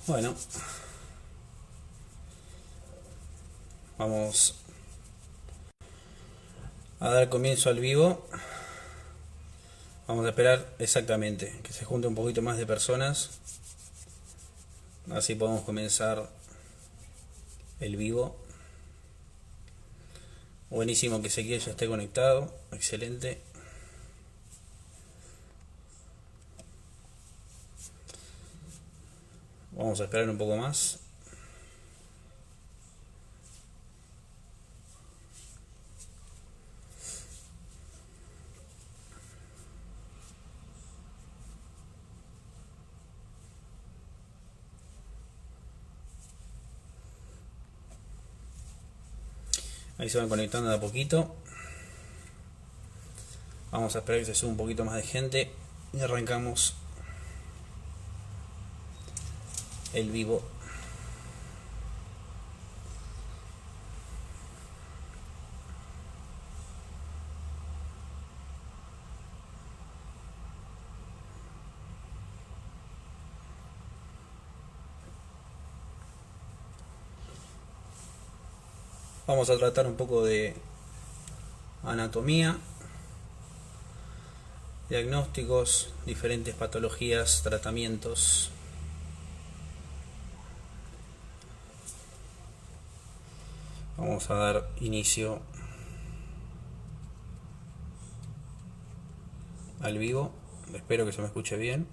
Bueno, vamos a dar comienzo al vivo. Vamos a esperar exactamente que se junte un poquito más de personas. Así podemos comenzar el vivo. Buenísimo que Ezequiel ya esté conectado. Excelente. Vamos a esperar un poco más. Ahí se van conectando de a poquito. Vamos a esperar que se suba un poquito más de gente y arrancamos el vivo. Vamos a tratar un poco de anatomía, diagnósticos, diferentes patologías, tratamientos. Vamos a dar inicio al vivo. Espero que se me escuche bien.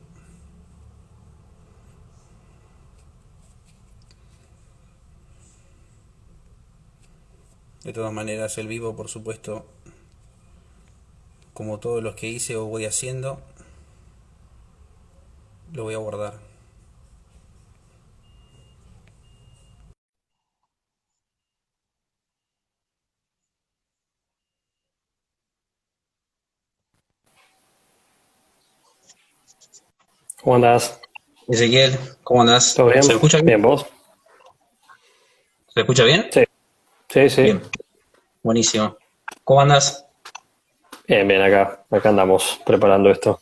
De todas maneras, el vivo, por supuesto, como todos los que hice o voy haciendo, lo voy a guardar. ¿Cómo andás? Ezequiel, ¿cómo andás? ¿Todo bien? ¿Se me escucha bien? Bien, ¿vos? ¿Se me escucha bien? Sí, sí, sí. Bien, buenísimo. ¿Cómo andás? Bien, bien, acá andamos preparando esto.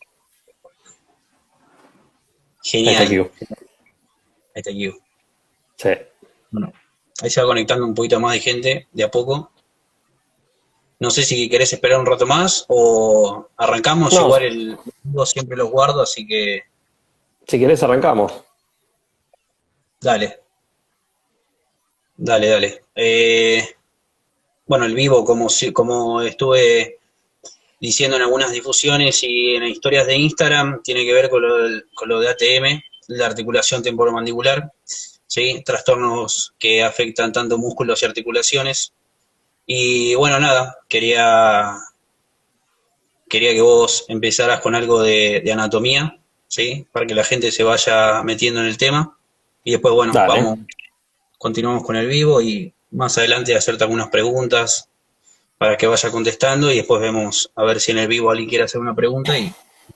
Ahí está Genial. Q. Ahí está aquí. Sí. Bueno, ahí se va conectando un poquito más de gente de a poco. No sé si querés esperar un rato más o arrancamos. No, Igual el vivo siempre los guardo, así que si querés arrancamos. dale, dale. Bueno, el vivo, como estuve diciendo en algunas difusiones y en historias de Instagram, tiene que ver con lo de ATM, la articulación temporomandibular, ¿sí? Trastornos que afectan tanto músculos y articulaciones. Y bueno, nada, quería que vos empezaras con algo de anatomía, ¿sí? Para que la gente se vaya metiendo en el tema. Y después, bueno, Dale, continuamos con el vivo y más adelante hacerte algunas preguntas para que vaya contestando y después vemos a ver si en el vivo alguien quiere hacer una pregunta y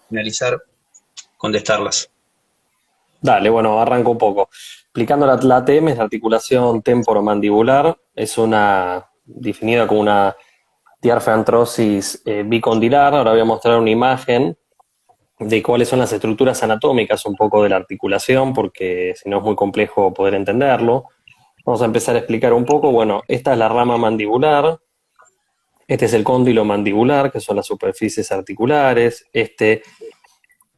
finalizar, contestarlas. dale, bueno, arranco un poco. Explicando la ATM es la articulación temporomandibular, es una definida como una diarfeantrosis bicondilar. Ahora voy a mostrar una imagen de cuáles son las estructuras anatómicas un poco de la articulación, porque si no es muy complejo poder entenderlo. Vamos a empezar a explicar un poco. Bueno, esta es la rama mandibular, este es el cóndilo mandibular, que son las superficies articulares, este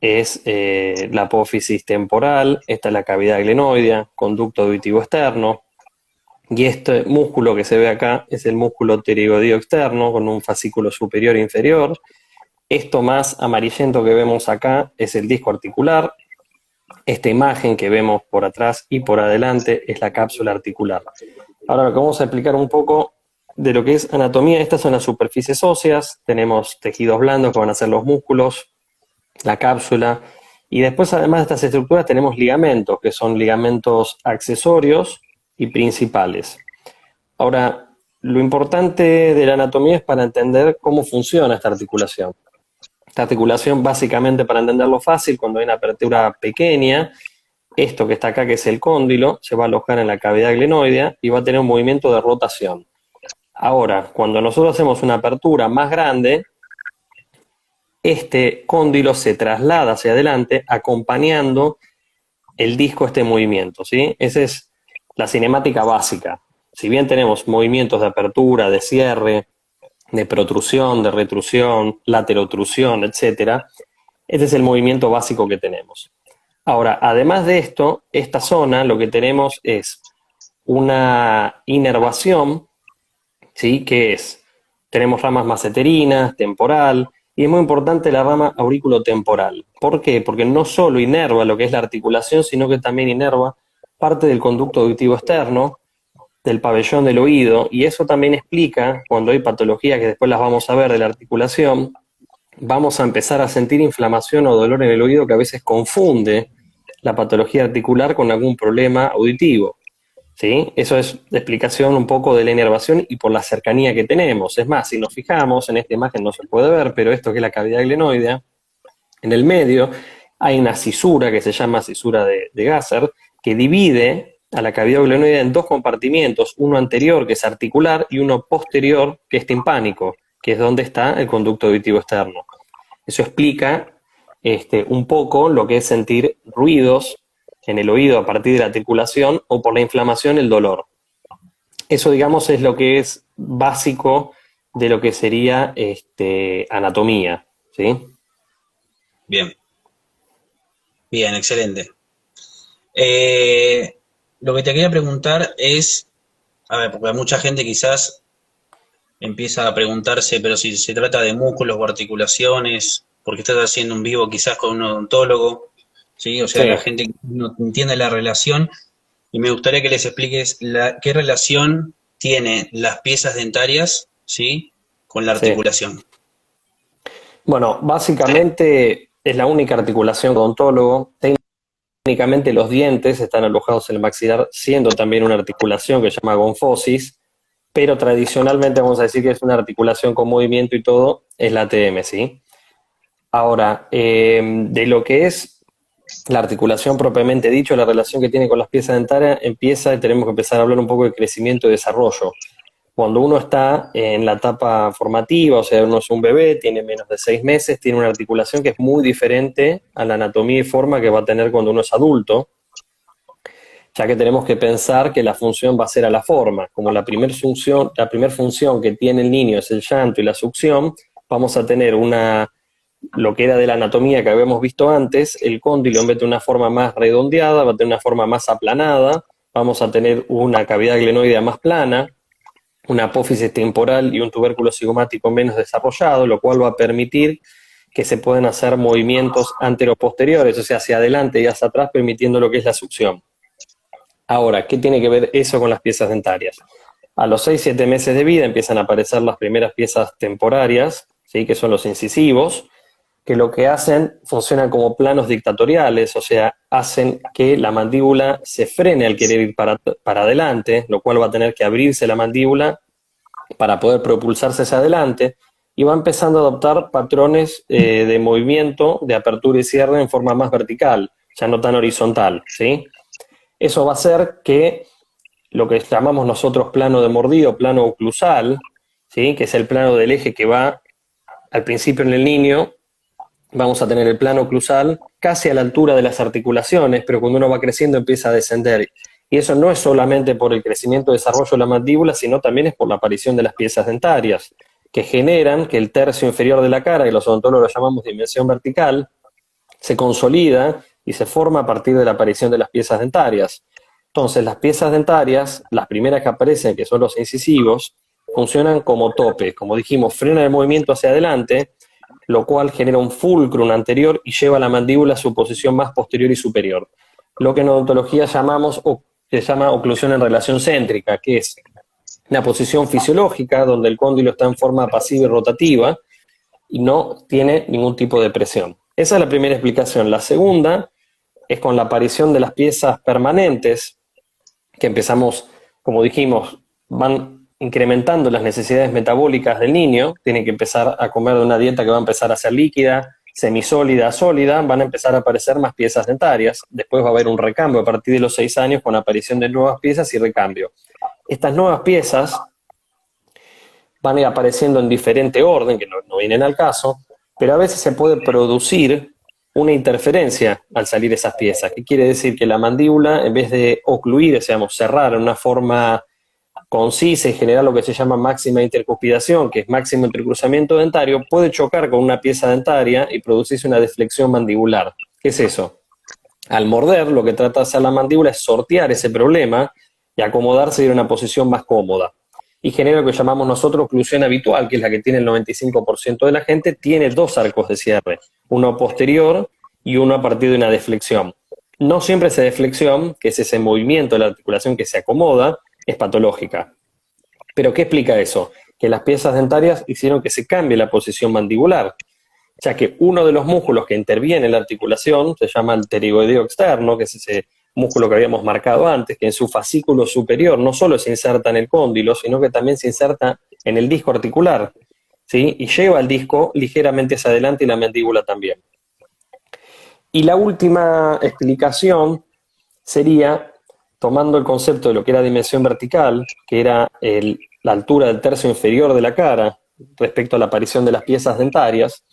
es la apófisis temporal, esta es la cavidad glenoidea, conducto auditivo externo, y este músculo que se ve acá es el músculo pterigoideo externo con un fascículo superior e inferior. Esto más amarillento que vemos acá es el disco articular. Esta imagen que vemos por atrás y por adelante es la cápsula articular. Ahora lo que vamos a explicar un poco de lo que es anatomía, estas son las superficies óseas, tenemos tejidos blandos que van a ser los músculos, la cápsula, y después además de estas estructuras tenemos ligamentos, que son ligamentos accesorios y principales. Ahora, lo importante de la anatomía es para entender cómo funciona esta articulación. Esta articulación, básicamente, para entenderlo fácil, cuando hay una apertura pequeña, esto que está acá, que es el cóndilo, se va a alojar en la cavidad glenoidea y va a tener un movimiento de rotación. Ahora, cuando nosotros hacemos una apertura más grande, este cóndilo se traslada hacia adelante acompañando el disco esté en movimiento, ¿sí? Esa es la cinemática básica. Si bien tenemos movimientos de apertura, de cierre, de protrusión, de retrusión, laterotrusión, etcétera, este es el movimiento básico que tenemos. Ahora, además de esto, esta zona lo que tenemos es una inervación, ¿sí? Que es, tenemos ramas maceterinas, temporal, y es muy importante la rama auriculotemporal. ¿Por qué? Porque no solo inerva lo que es la articulación, sino que también inerva parte del conducto auditivo externo, del pabellón del oído, y eso también explica, cuando hay patologías que después las vamos a ver de la articulación, vamos a empezar a sentir inflamación o dolor en el oído que a veces confunde la patología articular con algún problema auditivo. ¿Sí? Eso es la explicación un poco de la inervación y por la cercanía que tenemos. Es más, si nos fijamos, en esta imagen no se puede ver, pero esto que es la cavidad glenoidea, en el medio hay una cisura que se llama cisura de Gasser, que divide a la cavidad glenoidea en dos compartimientos, uno anterior que es articular y uno posterior que es timpánico, que es donde está el conducto auditivo externo. Eso explica un poco lo que es sentir ruidos en el oído a partir de la articulación o por la inflamación, el dolor. Eso, digamos, es lo que es básico de lo que sería anatomía, ¿sí? Bien, bien, excelente. Lo que te quería preguntar es, a ver, porque mucha gente quizás empieza a preguntarse, pero si se trata de músculos o articulaciones, porque estás haciendo un vivo quizás con un odontólogo, ¿sí? O sea, Sí. la gente no entiende la relación y me gustaría que les expliques qué relación tiene las piezas dentarias, ¿sí? Con la Sí. articulación. Bueno, básicamente es la única articulación odontólogo. Técnicamente los dientes están alojados en el maxilar, siendo también una articulación que se llama gonfosis, pero tradicionalmente vamos a decir que es una articulación con movimiento y todo, es la ATM, ¿sí? Ahora, de lo que es la articulación propiamente dicho, la relación que tiene con las piezas dentarias empieza y tenemos que empezar a hablar un poco de crecimiento y desarrollo. Cuando uno está en la etapa formativa, o sea, uno es un bebé, tiene menos de 6 meses, tiene una articulación que es muy diferente a la anatomía y forma que va a tener cuando uno es adulto, ya que tenemos que pensar que la función va a ser a la forma. Como la primera función que tiene el niño es el llanto y la succión, vamos a tener lo que era de la anatomía que habíamos visto antes, el cóndilo en vez de una forma más redondeada, va a tener una forma más aplanada, vamos a tener una cavidad glenoidea más plana, una apófisis temporal y un tubérculo cigomático menos desarrollado, lo cual va a permitir que se puedan hacer movimientos anteroposteriores, o sea, hacia adelante y hacia atrás, permitiendo lo que es la succión. Ahora, ¿qué tiene que ver eso con las piezas dentarias? A los 6-7 meses de vida empiezan a aparecer las primeras piezas temporarias, ¿sí? Que son los incisivos, que lo que hacen, funcionan como planos dictatoriales, o sea, hacen que la mandíbula se frene al querer ir para adelante, lo cual va a tener que abrirse la mandíbula para poder propulsarse hacia adelante, y va empezando a adoptar patrones de movimiento, de apertura y cierre en forma más vertical, ya no tan horizontal, ¿sí? Eso va a hacer que lo que llamamos nosotros plano de mordido, plano oclusal, ¿sí? Que es el plano del eje que va al principio en el niño, vamos a tener el plano oclusal casi a la altura de las articulaciones, pero cuando uno va creciendo empieza a descender. Y eso no es solamente por el crecimiento y desarrollo de la mandíbula, sino también es por la aparición de las piezas dentarias, que generan que el tercio inferior de la cara, que los odontólogos llamamos dimensión vertical, se consolida y se forma a partir de la aparición de las piezas dentarias. Entonces, las piezas dentarias, las primeras que aparecen, que son los incisivos, funcionan como topes. Como dijimos, frenan el movimiento hacia adelante, lo cual genera un fulcrum anterior y lleva a la mandíbula a su posición más posterior y superior. Lo que en odontología llamamos, o se llama oclusión en relación céntrica, que es una posición fisiológica donde el cóndilo está en forma pasiva y rotativa y no tiene ningún tipo de presión. Esa es la primera explicación. La segunda es con la aparición de las piezas permanentes, que empezamos, como dijimos, van incrementando las necesidades metabólicas del niño, tiene que empezar a comer de una dieta que va a empezar a ser líquida, semisólida, sólida, van a empezar a aparecer más piezas dentarias, después va a haber un recambio a partir de los 6 años con aparición de nuevas piezas y recambio. Estas nuevas piezas van a ir apareciendo en diferente orden, que no vienen al caso, pero a veces se puede producir una interferencia al salir esas piezas. ¿Qué quiere decir? Que la mandíbula, en vez de ocluir, digamos, cerrar en una forma concisa y generar lo que se llama máxima intercuspidación, que es máximo intercruzamiento dentario, puede chocar con una pieza dentaria y producirse una deflexión mandibular. ¿Qué es eso? Al morder, lo que trata de hacer la mandíbula es sortear ese problema y acomodarse en una posición más cómoda. Y genera lo que llamamos nosotros oclusión habitual, que es la que tiene el 95% de la gente, tiene dos arcos de cierre, uno posterior y uno a partir de una deflexión. No siempre esa deflexión, que es ese movimiento de la articulación que se acomoda, es patológica. ¿Pero qué explica eso? Que las piezas dentarias hicieron que se cambie la posición mandibular, ya que uno de los músculos que interviene en la articulación se llama el pterigoideo externo, que es ese músculo que habíamos marcado antes, que en su fascículo superior no solo se inserta en el cóndilo, sino que también se inserta en el disco articular, ¿sí? Y lleva el disco ligeramente hacia adelante y la mandíbula también. Y la última explicación sería, tomando el concepto de lo que era dimensión vertical, que era la altura del tercio inferior de la cara respecto a la aparición de las piezas dentarias.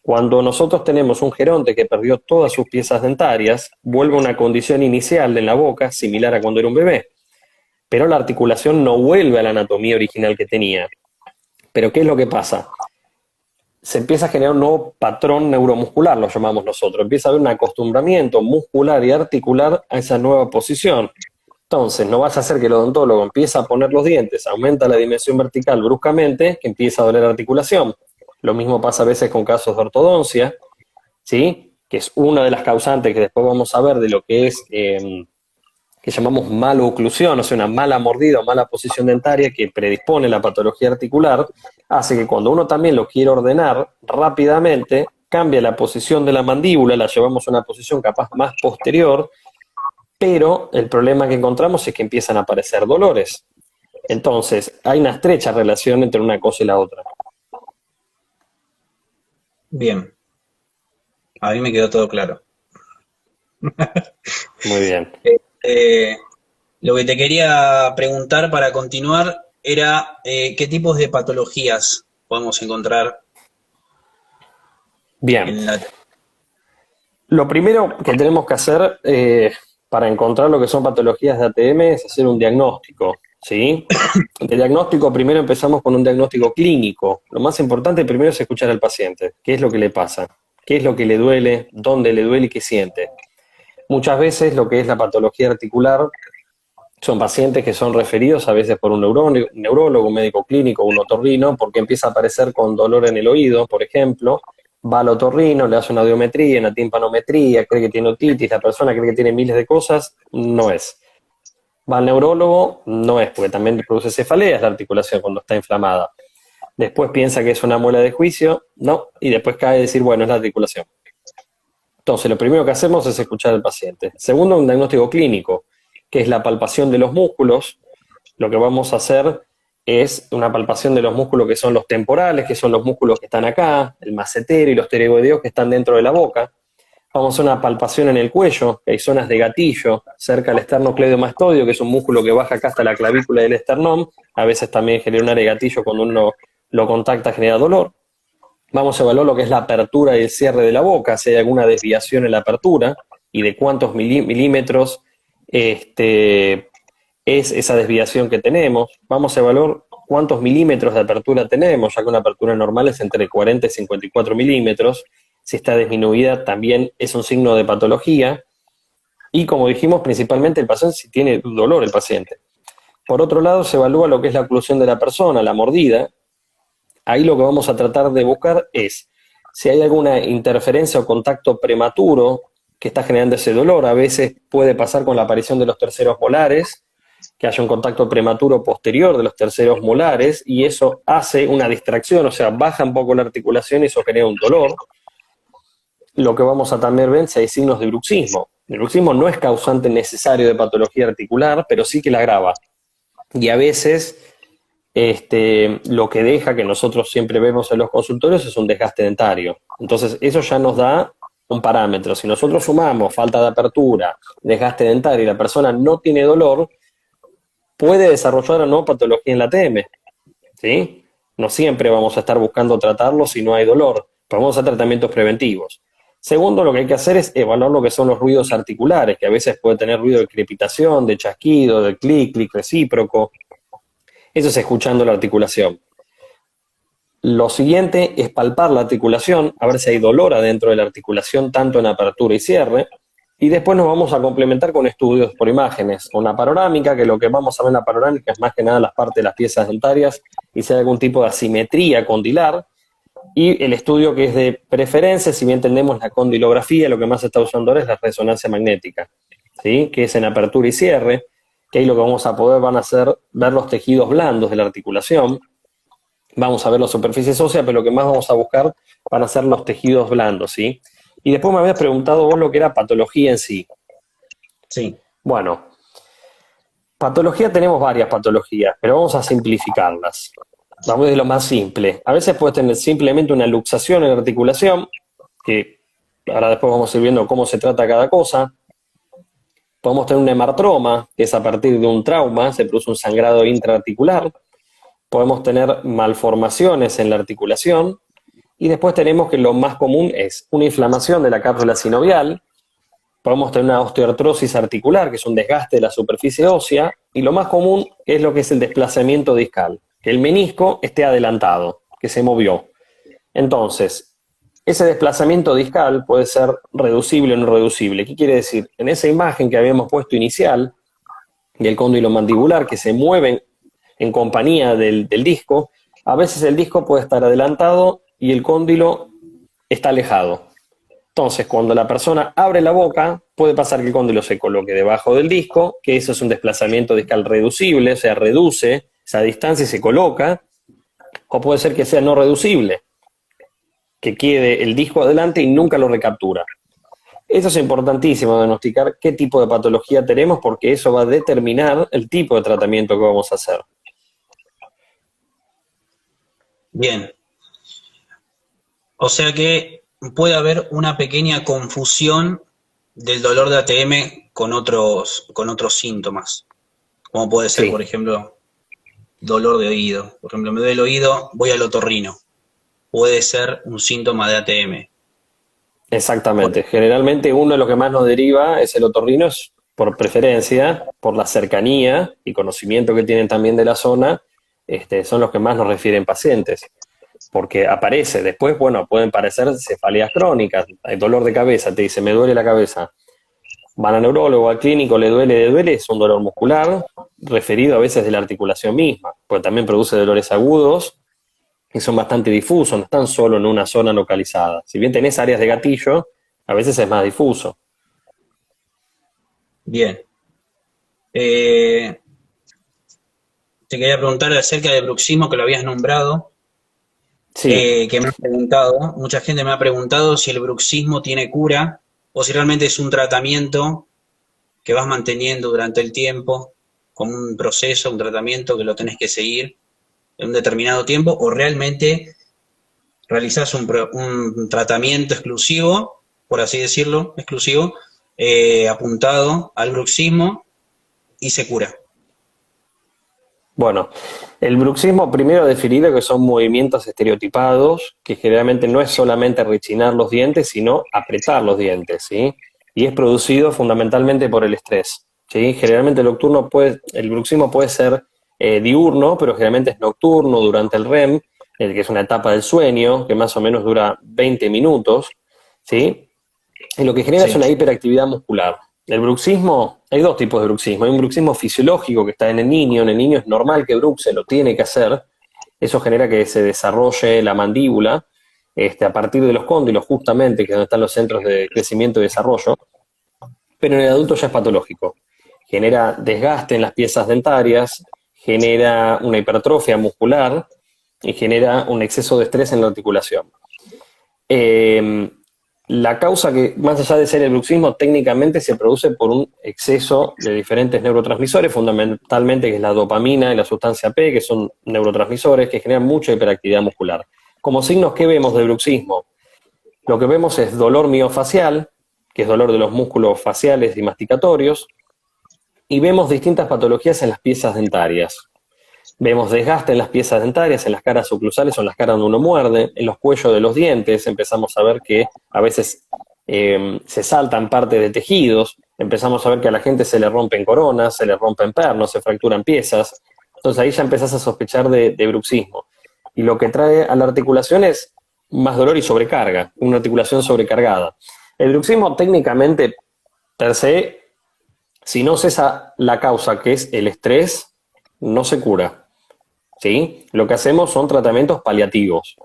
Cuando nosotros tenemos un geronte que perdió todas sus piezas dentarias, vuelve a una condición inicial en la boca, similar a cuando era un bebé. Pero la articulación no vuelve a la anatomía original que tenía. ¿Pero qué es lo que pasa? Se empieza a generar un nuevo patrón neuromuscular, lo llamamos nosotros. Empieza a haber un acostumbramiento muscular y articular a esa nueva posición. Entonces, no vas a hacer que el odontólogo empiece a poner los dientes, aumenta la dimensión vertical bruscamente, que empieza a doler la articulación. Lo mismo pasa a veces con casos de ortodoncia, ¿sí? Que es una de las causantes que después vamos a ver de lo que es, que llamamos maloclusión, o sea, una mala mordida o mala posición dentaria que predispone la patología articular, hace que cuando uno también lo quiere ordenar rápidamente, cambia la posición de la mandíbula, la llevamos a una posición capaz más posterior, pero el problema que encontramos es que empiezan a aparecer dolores. Entonces, hay una estrecha relación entre una cosa y la otra. Bien, a mí me quedó todo claro. Muy bien. Lo que te quería preguntar para continuar era qué tipos de patologías podemos encontrar Bien. en la... Lo primero que tenemos que hacer para encontrar lo que son patologías de ATM es hacer un diagnóstico, ¿sí? De diagnóstico primero empezamos con un diagnóstico clínico. Lo más importante primero es escuchar al paciente. ¿Qué es lo que le pasa? ¿Qué es lo que le duele? ¿Dónde le duele y qué siente? Muchas veces lo que es la patología articular son pacientes que son referidos a veces por un neurólogo, un médico clínico, un otorrino, porque empieza a aparecer con dolor en el oído, por ejemplo. Va al otorrino, le hace una audiometría, una timpanometría, cree que tiene otitis, la persona cree que tiene miles de cosas, no es. Va al neurólogo, no es, porque también produce cefaleas la articulación cuando está inflamada. Después piensa que es una muela de juicio, no, y después cae a decir, bueno, es la articulación. Entonces, lo primero que hacemos es escuchar al paciente. Segundo, un diagnóstico clínico, que es la palpación de los músculos. Lo que vamos a hacer es una palpación de los músculos que son los temporales, que son los músculos que están acá, el macetero y los pterigoideos que están dentro de la boca. Vamos a hacer una palpación en el cuello, que hay zonas de gatillo cerca del esternocleidomastoideo, que es un músculo que baja acá hasta la clavícula del esternón. A veces también genera un área de gatillo cuando uno lo contacta, genera dolor. Vamos a evaluar lo que es la apertura y el cierre de la boca, si hay alguna desviación en la apertura y de cuántos milímetros es esa desviación que tenemos. Vamos a evaluar cuántos milímetros de apertura tenemos, ya que una apertura normal es entre 40 y 54 milímetros. Si está disminuida también es un signo de patología. Y como dijimos, principalmente el paciente si tiene dolor el paciente. Por otro lado, se evalúa lo que es la oclusión de la persona, la mordida. Ahí lo que vamos a tratar de buscar es si hay alguna interferencia o contacto prematuro que está generando ese dolor. A veces puede pasar con la aparición de los terceros molares, que haya un contacto prematuro posterior de los terceros molares, y eso hace una distracción, o sea, baja un poco la articulación y eso genera un dolor. Lo que vamos a también ver si hay signos de bruxismo. El bruxismo no es causante necesario de patología articular, pero sí que la agrava. Y a veces lo que deja, que nosotros siempre vemos en los consultorios, es un desgaste dentario. Entonces, eso ya nos da un parámetro. Si nosotros sumamos falta de apertura, desgaste dentario y la persona no tiene dolor, puede desarrollar o no patología en la ATM, ¿sí? No siempre vamos a estar buscando tratarlo si no hay dolor. Podemos hacer tratamientos preventivos. Segundo, lo que hay que hacer es evaluar lo que son los ruidos articulares, que a veces puede tener ruido de crepitación, de chasquido, de clic, clic recíproco. Eso es escuchando la articulación. Lo siguiente es palpar la articulación, a ver si hay dolor adentro de la articulación, tanto en apertura y cierre. Y después nos vamos a complementar con estudios por imágenes, con una panorámica, que lo que vamos a ver en la panorámica es más que nada las partes de las piezas dentarias y si hay algún tipo de asimetría condilar. Y el estudio que es de preferencia, si bien entendemos la condilografía, lo que más se está usando ahora es la resonancia magnética, ¿sí? Que es en apertura y cierre, que ahí lo que vamos a poder van a ser ver los tejidos blandos de la articulación, vamos a ver las superficies óseas, pero lo que más vamos a buscar van a ser los tejidos blandos, ¿sí? Y después me habías preguntado vos lo que era patología en sí. Sí. Bueno, patología tenemos varias patologías, pero vamos a simplificarlas. Vamos de lo más simple. A veces puedes tener simplemente una luxación en la articulación, que ahora después vamos a ir viendo cómo se trata cada cosa. Podemos tener un hemartroma, que es a partir de un trauma, se produce un sangrado intraarticular. Podemos tener malformaciones en la articulación. Y después tenemos que lo más común es una inflamación de la cápsula sinovial. Podemos tener una osteoartrosis articular, que es un desgaste de la superficie ósea. Y lo más común es lo que es el desplazamiento discal, que el menisco esté adelantado, que se movió. Entonces, ese desplazamiento discal puede ser reducible o no reducible. ¿Qué quiere decir? En esa imagen que habíamos puesto inicial, del cóndilo mandibular, que se mueven en compañía del disco, a veces el disco puede estar adelantado y el cóndilo está alejado. Entonces, cuando la persona abre la boca, puede pasar que el cóndilo se coloque debajo del disco, que eso es un desplazamiento discal reducible, o sea, reduce esa distancia y se coloca, o puede ser que sea no reducible, que quede el disco adelante y nunca lo recaptura. Eso es importantísimo, diagnosticar qué tipo de patología tenemos, porque eso va a determinar el tipo de tratamiento que vamos a hacer. Bien. O sea que puede haber una pequeña confusión del dolor de ATM con otros síntomas, como puede ser, Sí. por ejemplo, dolor de oído. Por ejemplo, me duele el oído, voy al otorrino. Puede ser un síntoma de ATM. Exactamente. Generalmente uno de los que más nos deriva es el otorrino, es por preferencia, por la cercanía y conocimiento que tienen también de la zona, son los que más nos refieren pacientes. Porque aparece, después, bueno, pueden parecer cefaleas crónicas, hay dolor de cabeza, te dice, me duele la cabeza. Van al neurólogo, al clínico, le duele, es un dolor muscular, referido a veces de la articulación misma, porque también produce dolores agudos, y son bastante difusos, no están solo en una zona localizada. Si bien tenés áreas de gatillo, a veces es más difuso. Bien. Te quería preguntar acerca del bruxismo, que lo habías nombrado, Sí, que me han preguntado, mucha gente me ha preguntado si el bruxismo tiene cura o si realmente es un tratamiento que vas manteniendo durante el tiempo, como un proceso, un tratamiento que lo tenés que seguir en un determinado tiempo, o realmente realizás un tratamiento exclusivo, por así decirlo, exclusivo, apuntado al bruxismo y se cura. bueno, el bruxismo primero definido que son movimientos estereotipados, que generalmente no es solamente rechinar los dientes, sino apretar los dientes, ¿sí? Y es producido fundamentalmente por el estrés, ¿sí? Generalmente el bruxismo puede ser diurno, pero generalmente es nocturno durante el REM, que es una etapa del sueño, que más o menos dura 20 minutos, ¿sí? Y lo que genera es Sí, una hiperactividad muscular. El bruxismo, hay dos tipos de bruxismo. Hay un bruxismo fisiológico que está en el niño. En el niño es normal que bruxe, lo tiene que hacer. Eso genera que se desarrolle la mandíbula a partir de los cóndilos, justamente, que es donde están los centros de crecimiento y desarrollo. Pero en el adulto ya es patológico. Genera desgaste en las piezas dentarias, genera una hipertrofia muscular y genera un exceso de estrés en la articulación. La causa que, más allá de ser el bruxismo, técnicamente se produce por un exceso de diferentes neurotransmisores, fundamentalmente que es la dopamina y la sustancia P, que son neurotransmisores que generan mucha hiperactividad muscular. Como signos, ¿qué vemos de bruxismo? Lo que vemos es dolor miofacial, que es dolor de los músculos faciales y masticatorios, y vemos distintas patologías en las piezas dentarias. Vemos desgaste en las piezas dentarias, en las caras oclusales o en las caras donde uno muerde, en los cuellos de los dientes empezamos a ver que a veces se saltan partes de tejidos, empezamos a ver que a la gente se le rompen coronas, se le rompen pernos, se fracturan piezas. Entonces ahí ya empezás a sospechar de bruxismo. Y lo que trae a la articulación es más dolor y sobrecarga, una articulación sobrecargada. El bruxismo técnicamente, per se, si no cesa la causa, que es el estrés, no se cura. ¿Sí? Lo que hacemos son tratamientos paliativos.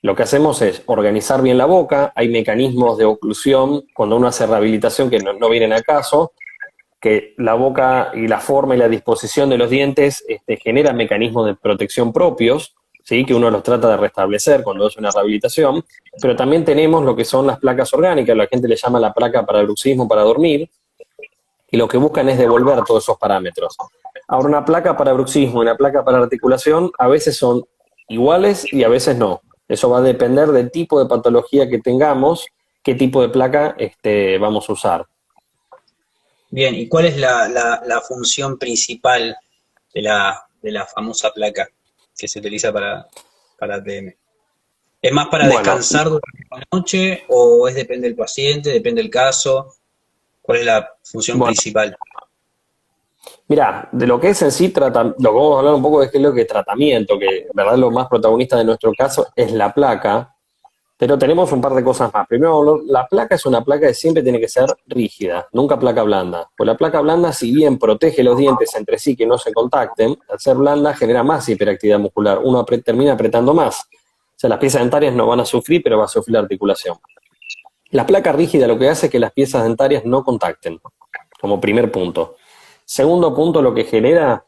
Lo que hacemos es organizar bien la boca, hay mecanismos de oclusión cuando uno hace rehabilitación que no vienen al caso, que la boca y la forma y la disposición de los dientes generan mecanismos de protección propios, ¿sí? Que uno los trata de restablecer cuando hace una rehabilitación, pero también tenemos lo que son las placas orgánicas, la gente le llama la placa para bruxismo, para dormir, y lo que buscan es devolver todos esos parámetros. Ahora, una placa para bruxismo y una placa para articulación a veces son iguales y a veces no. Eso va a depender del tipo de patología que tengamos, qué tipo de placa vamos a usar. Bien, ¿y cuál es la función principal de la famosa placa que se utiliza para ATM? ¿Es más para Bueno, descansar durante la noche o depende del paciente, depende del caso? ¿Cuál es la función bueno, principal? mira, de lo que es en sí, lo que vamos a hablar un poco es que es lo que es tratamiento, que verdad lo más protagonista de nuestro caso es la placa, pero tenemos un par de cosas más. Primero, la placa es una placa que siempre tiene que ser rígida, nunca placa blanda. Pues la placa blanda, si bien protege los dientes entre sí que no se contacten, al ser blanda genera más hiperactividad muscular, uno termina apretando más. O sea, las piezas dentarias no van a sufrir, pero va a sufrir la articulación. La placa rígida lo que hace es que las piezas dentarias no contacten, como primer punto. Segundo punto, lo que genera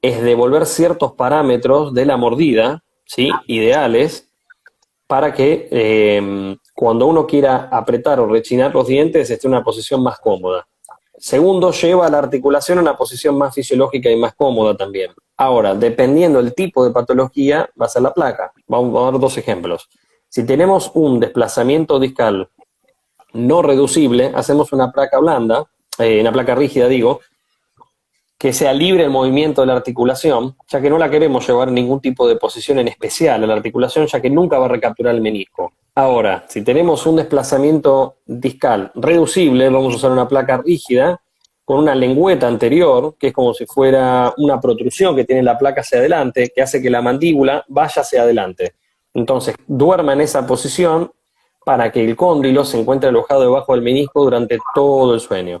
es devolver ciertos parámetros de la mordida, ¿sí? Ideales, para que cuando uno quiera apretar o rechinar los dientes esté en una posición más cómoda. Segundo, lleva a la articulación a una posición más fisiológica y más cómoda también. Ahora, dependiendo del tipo de patología, va a ser la placa. Vamos a dar dos ejemplos. Si tenemos un desplazamiento discal no reducible, hacemos una placa blanda, una placa rígida digo, que sea libre el movimiento de la articulación, ya que no la queremos llevar en ningún tipo de posición en especial a la articulación, ya que nunca va a recapturar el menisco. Ahora, si tenemos un desplazamiento discal reducible, vamos a usar una placa rígida con una lengüeta anterior, que es como si fuera una protrusión que tiene la placa hacia adelante, que hace que la mandíbula vaya hacia adelante. Entonces, duerma en esa posición para que el cóndilo se encuentre alojado debajo del menisco durante todo el sueño.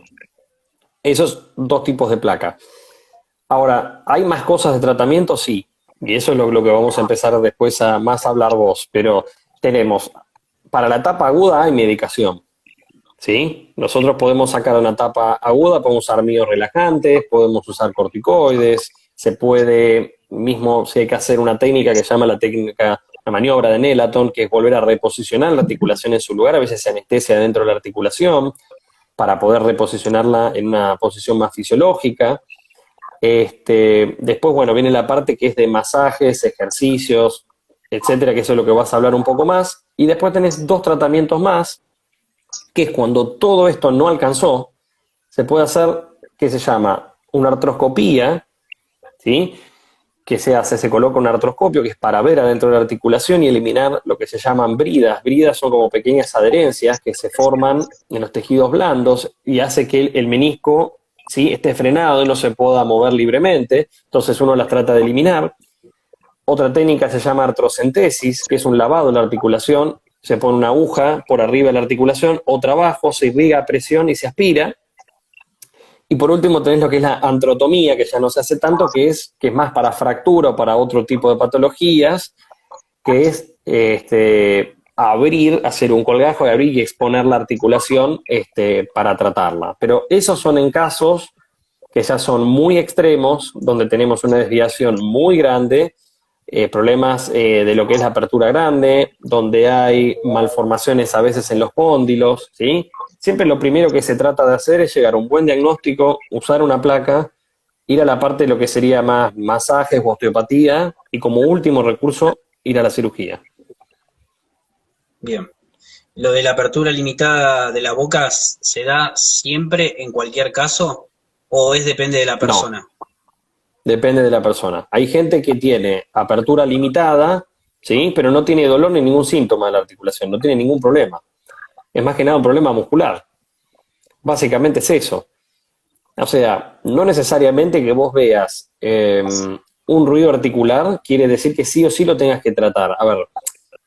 Esos dos tipos de placa. Ahora, ¿hay más cosas de tratamiento? Sí. Y eso es lo que vamos a empezar después a más hablar vos. Pero tenemos, para la etapa aguda hay medicación. ¿Sí? Nosotros podemos sacar una etapa aguda, podemos usar miorelajantes, podemos usar corticoides, se puede, mismo si hay que hacer una técnica que se llama la maniobra de Nelaton, que es volver a reposicionar la articulación en su lugar, a veces se anestesia dentro de la articulación, para poder reposicionarla en una posición más fisiológica. Después, bueno, viene la parte que es de masajes, ejercicios, etcétera, que eso es lo que vas a hablar un poco más. Y después tenés dos tratamientos más, que es cuando todo esto no alcanzó, se puede hacer, que se llama una artroscopía, ¿sí? Que se coloca un artroscopio, que es para ver adentro de la articulación y eliminar lo que se llaman bridas. Bridas son como pequeñas adherencias que se forman en los tejidos blandos y hace que el menisco, ¿sí?, esté frenado y no se pueda mover libremente. Entonces uno las trata de eliminar. Otra técnica se llama artrocentesis, que es un lavado de la articulación. Se pone una aguja por arriba de la articulación, otra abajo, se irriga a presión y se aspira. Y por último tenés lo que es la antrotomía, que ya no se hace tanto, que es más para fractura o para otro tipo de patologías, que es hacer un colgajo y abrir y exponer la articulación para tratarla. Pero esos son en casos que ya son muy extremos, donde tenemos una desviación muy grande, problemas de lo que es la apertura grande, donde hay malformaciones a veces en los cóndilos, ¿sí? Siempre lo primero que se trata de hacer es llegar a un buen diagnóstico, usar una placa, ir a la parte de lo que sería más masajes o osteopatía, y como último recurso, ir a la cirugía. Bien. ¿Lo de la apertura limitada de la boca se da siempre en cualquier caso o depende de la No, persona? depende de la persona. Hay gente que tiene apertura limitada, ¿sí?, pero no tiene dolor ni ningún síntoma de la articulación, no tiene ningún problema. es más que nada un problema muscular. Básicamente es eso. O sea, no necesariamente que vos veas un ruido articular quiere decir que sí o sí lo tengas que tratar. A ver,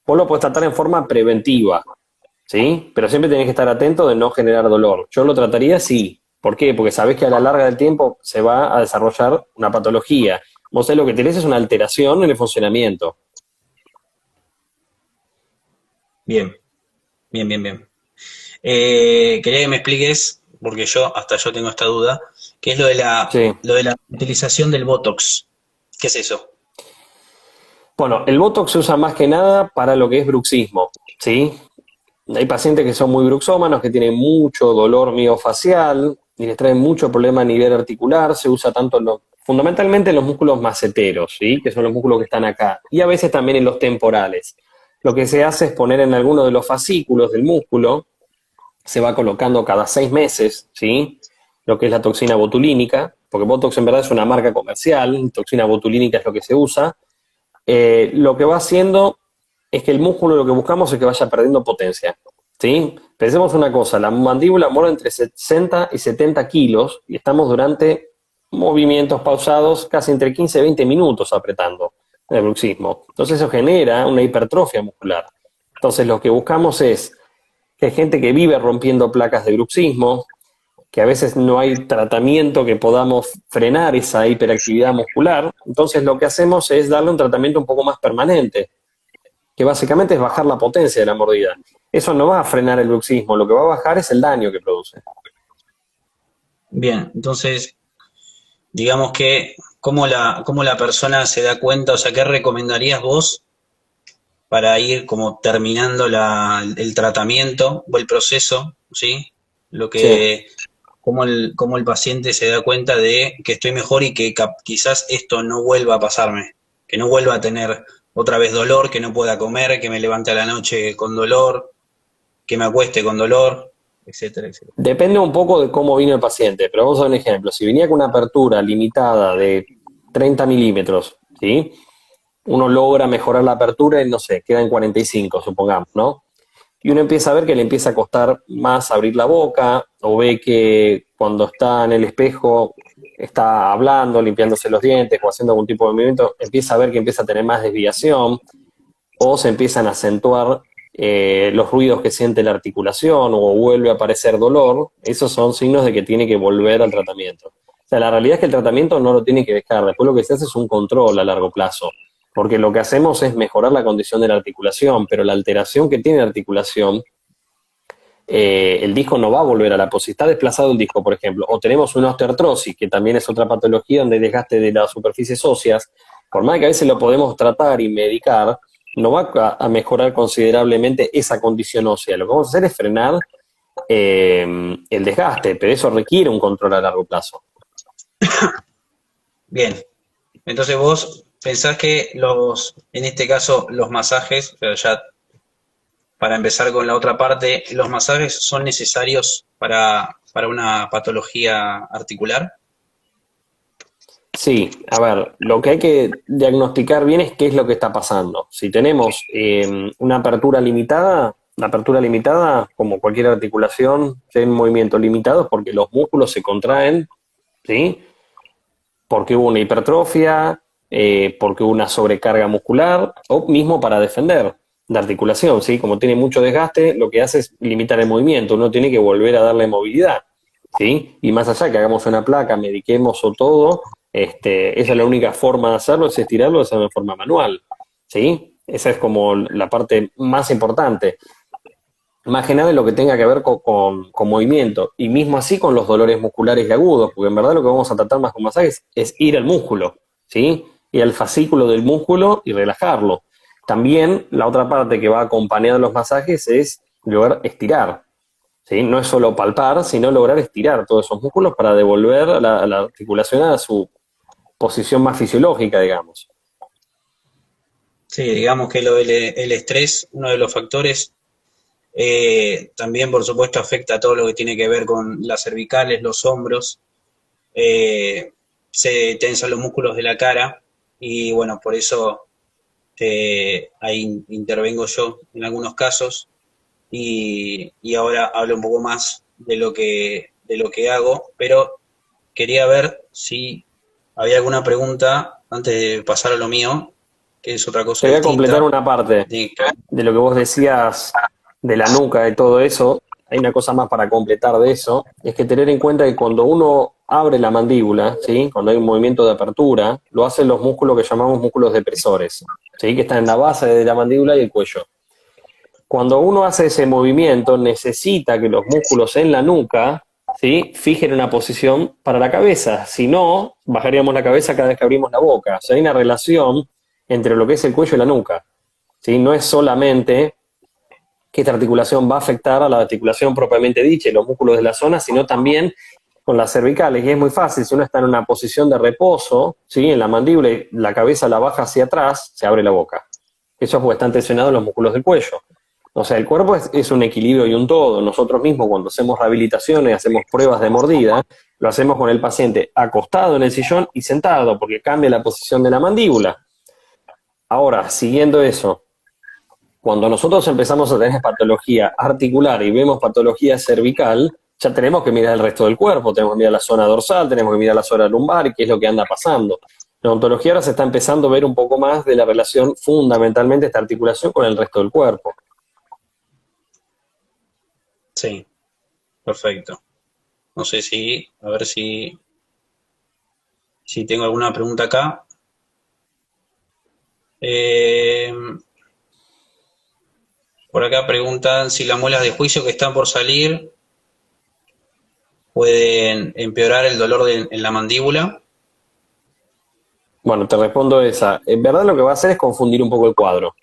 vos lo podés tratar en forma preventiva, ¿sí? Pero siempre tenés que estar atento de no generar dolor. Yo lo trataría sí. ¿Por qué? Porque sabés que a la larga del tiempo se va a desarrollar una patología. Vos sabés lo que tenés es una alteración en el funcionamiento. Bien, bien, bien, bien. Quería que me expliques, porque hasta yo tengo esta duda, ¿qué es Sí. lo de la utilización del Botox? ¿Qué es eso? Bueno, el Botox se usa más que nada para lo que es bruxismo, ¿sí? Hay pacientes que son muy bruxómanos, que tienen mucho dolor miofacial y les traen mucho problema a nivel articular. Se usa tanto fundamentalmente en los músculos maceteros, ¿sí? Que son los músculos que están acá, y a veces también en los temporales. Lo que se hace es poner en alguno de los fascículos del músculo, se va colocando cada 6 meses, ¿sí? Lo que es la toxina botulínica, porque Botox en verdad es una marca comercial, toxina botulínica es lo que se usa. Lo que va haciendo es que el músculo lo que buscamos es que vaya perdiendo potencia, ¿sí? Pensemos una cosa, la mandíbula mueve entre 60 y 70 kilos y estamos durante movimientos pausados casi entre 15 y 20 minutos apretando el bruxismo. Entonces eso genera una hipertrofia muscular. Entonces lo que buscamos es que hay gente que vive rompiendo placas de bruxismo, que a veces no hay tratamiento que podamos frenar esa hiperactividad muscular. Entonces lo que hacemos es darle un tratamiento un poco más permanente, que básicamente es bajar la potencia de la mordida. Eso no va a frenar el bruxismo, lo que va a bajar es el daño que produce. Bien, entonces, digamos que, cómo la persona se da cuenta, o sea, ¿qué recomendarías vos para ir como terminando el tratamiento o el proceso, ¿sí? Lo Sí. que, cómo el paciente se da cuenta de que estoy mejor y que quizás esto no vuelva a pasarme, que no vuelva a tener otra vez dolor, que no pueda comer, que me levante a la noche con dolor, que me acueste con dolor, etcétera, etcétera. Depende un poco de cómo vino el paciente, pero vamos a dar un ejemplo. Si venía con una apertura limitada de 30 milímetros, ¿sí? Uno logra mejorar la apertura y no sé, queda en 45, supongamos, ¿no? Y uno empieza a ver que le empieza a costar más abrir la boca, o ve que cuando está en el espejo está hablando, limpiándose los dientes o haciendo algún tipo de movimiento, empieza a ver que empieza a tener más desviación, o se empiezan a acentuar los ruidos que siente la articulación, o vuelve a aparecer dolor. Esos son signos de que tiene que volver al tratamiento. O sea, la realidad es que el tratamiento no lo tiene que dejar, después lo que se hace es un control a largo plazo, porque lo que hacemos es mejorar la condición de la articulación, pero la alteración que tiene la articulación, el disco no va a volver a la posición. Si está desplazado el disco, por ejemplo, o tenemos una osteoartrosis, que también es otra patología donde hay desgaste de las superficies óseas, por más que a veces lo podemos tratar y medicar, no va a mejorar considerablemente esa condición ósea. Lo que vamos a hacer es frenar el desgaste, pero eso requiere un control a largo plazo. Bien, entonces vos pensás que en este caso, los masajes, pero ya para empezar con la otra parte, ¿los masajes son necesarios para una patología articular? Sí, a ver, lo que hay que diagnosticar bien es qué es lo que está pasando. Si tenemos una apertura limitada, la apertura limitada, como cualquier articulación, tiene un movimiento limitado es porque los músculos se contraen, ¿sí? Porque hubo una hipertrofia, porque hubo una sobrecarga muscular, o mismo para defender la articulación, ¿sí? Como tiene mucho desgaste, lo que hace es limitar el movimiento, uno tiene que volver a darle movilidad, ¿sí? Y más allá que hagamos una placa, mediquemos o todo, esa es la única forma de hacerlo, es estirarlo, de hacerlo de forma manual, ¿sí? Esa es como la parte más importante. Más que nada en lo que tenga que ver con movimiento, y mismo así con los dolores musculares y agudos, porque en verdad lo que vamos a tratar más con masajes es ir al músculo, ¿sí? Ir al fascículo del músculo y relajarlo. También la otra parte que va acompañada de los masajes es lograr estirar, ¿sí? No es solo palpar, sino lograr estirar todos esos músculos para devolver la articulación a su posición más fisiológica, digamos. Sí, digamos que el estrés, uno de los factores, también por supuesto afecta a todo lo que tiene que ver con las cervicales, los hombros, se tensan los músculos de la cara y bueno, por eso ahí intervengo yo en algunos casos. y ahora hablo un poco más de lo que hago, pero quería ver si había alguna pregunta antes de pasar a lo mío, que es otra cosa Te voy a completar distinta. una parte De, de lo que vos decías de la nuca y todo eso. Hay una cosa más para completar de eso, es que tener en cuenta que cuando uno abre la mandíbula, ¿sí? Cuando hay un movimiento de apertura, lo hacen los músculos que llamamos músculos depresores, ¿sí? Que están en la base de la mandíbula y el cuello. Cuando uno hace ese movimiento, necesita que los músculos en la nuca, ¿sí? Fijen una posición para la cabeza. Si no, bajaríamos la cabeza cada vez que abrimos la boca. O sea, hay una relación entre lo que es el cuello y la nuca, ¿sí? No es solamente que esta articulación va a afectar a la articulación propiamente dicha y los músculos de la zona, sino también con las cervicales. Y es muy fácil, si uno está en una posición de reposo, ¿sí? En la mandíbula y la cabeza la baja hacia atrás, se abre la boca. Eso es porque están tensionados los músculos del cuello. O sea, el cuerpo es un equilibrio y un todo. Nosotros mismos cuando hacemos rehabilitaciones, hacemos pruebas de mordida, lo hacemos con el paciente acostado en el sillón y sentado, porque cambia la posición de la mandíbula. Ahora, siguiendo eso, cuando nosotros empezamos a tener patología articular y vemos patología cervical, ya tenemos que mirar el resto del cuerpo, tenemos que mirar la zona dorsal, tenemos que mirar la zona lumbar y qué es lo que anda pasando. La odontología ahora se está empezando a ver un poco más de la relación fundamentalmente de esta articulación con el resto del cuerpo. sí, perfecto. No sé si, a ver si tengo alguna pregunta acá. Eh, por acá preguntan si las muelas de juicio que están por salir pueden empeorar el dolor en la mandíbula. Bueno, te respondo esa. En verdad lo que va a hacer es confundir un poco el cuadro.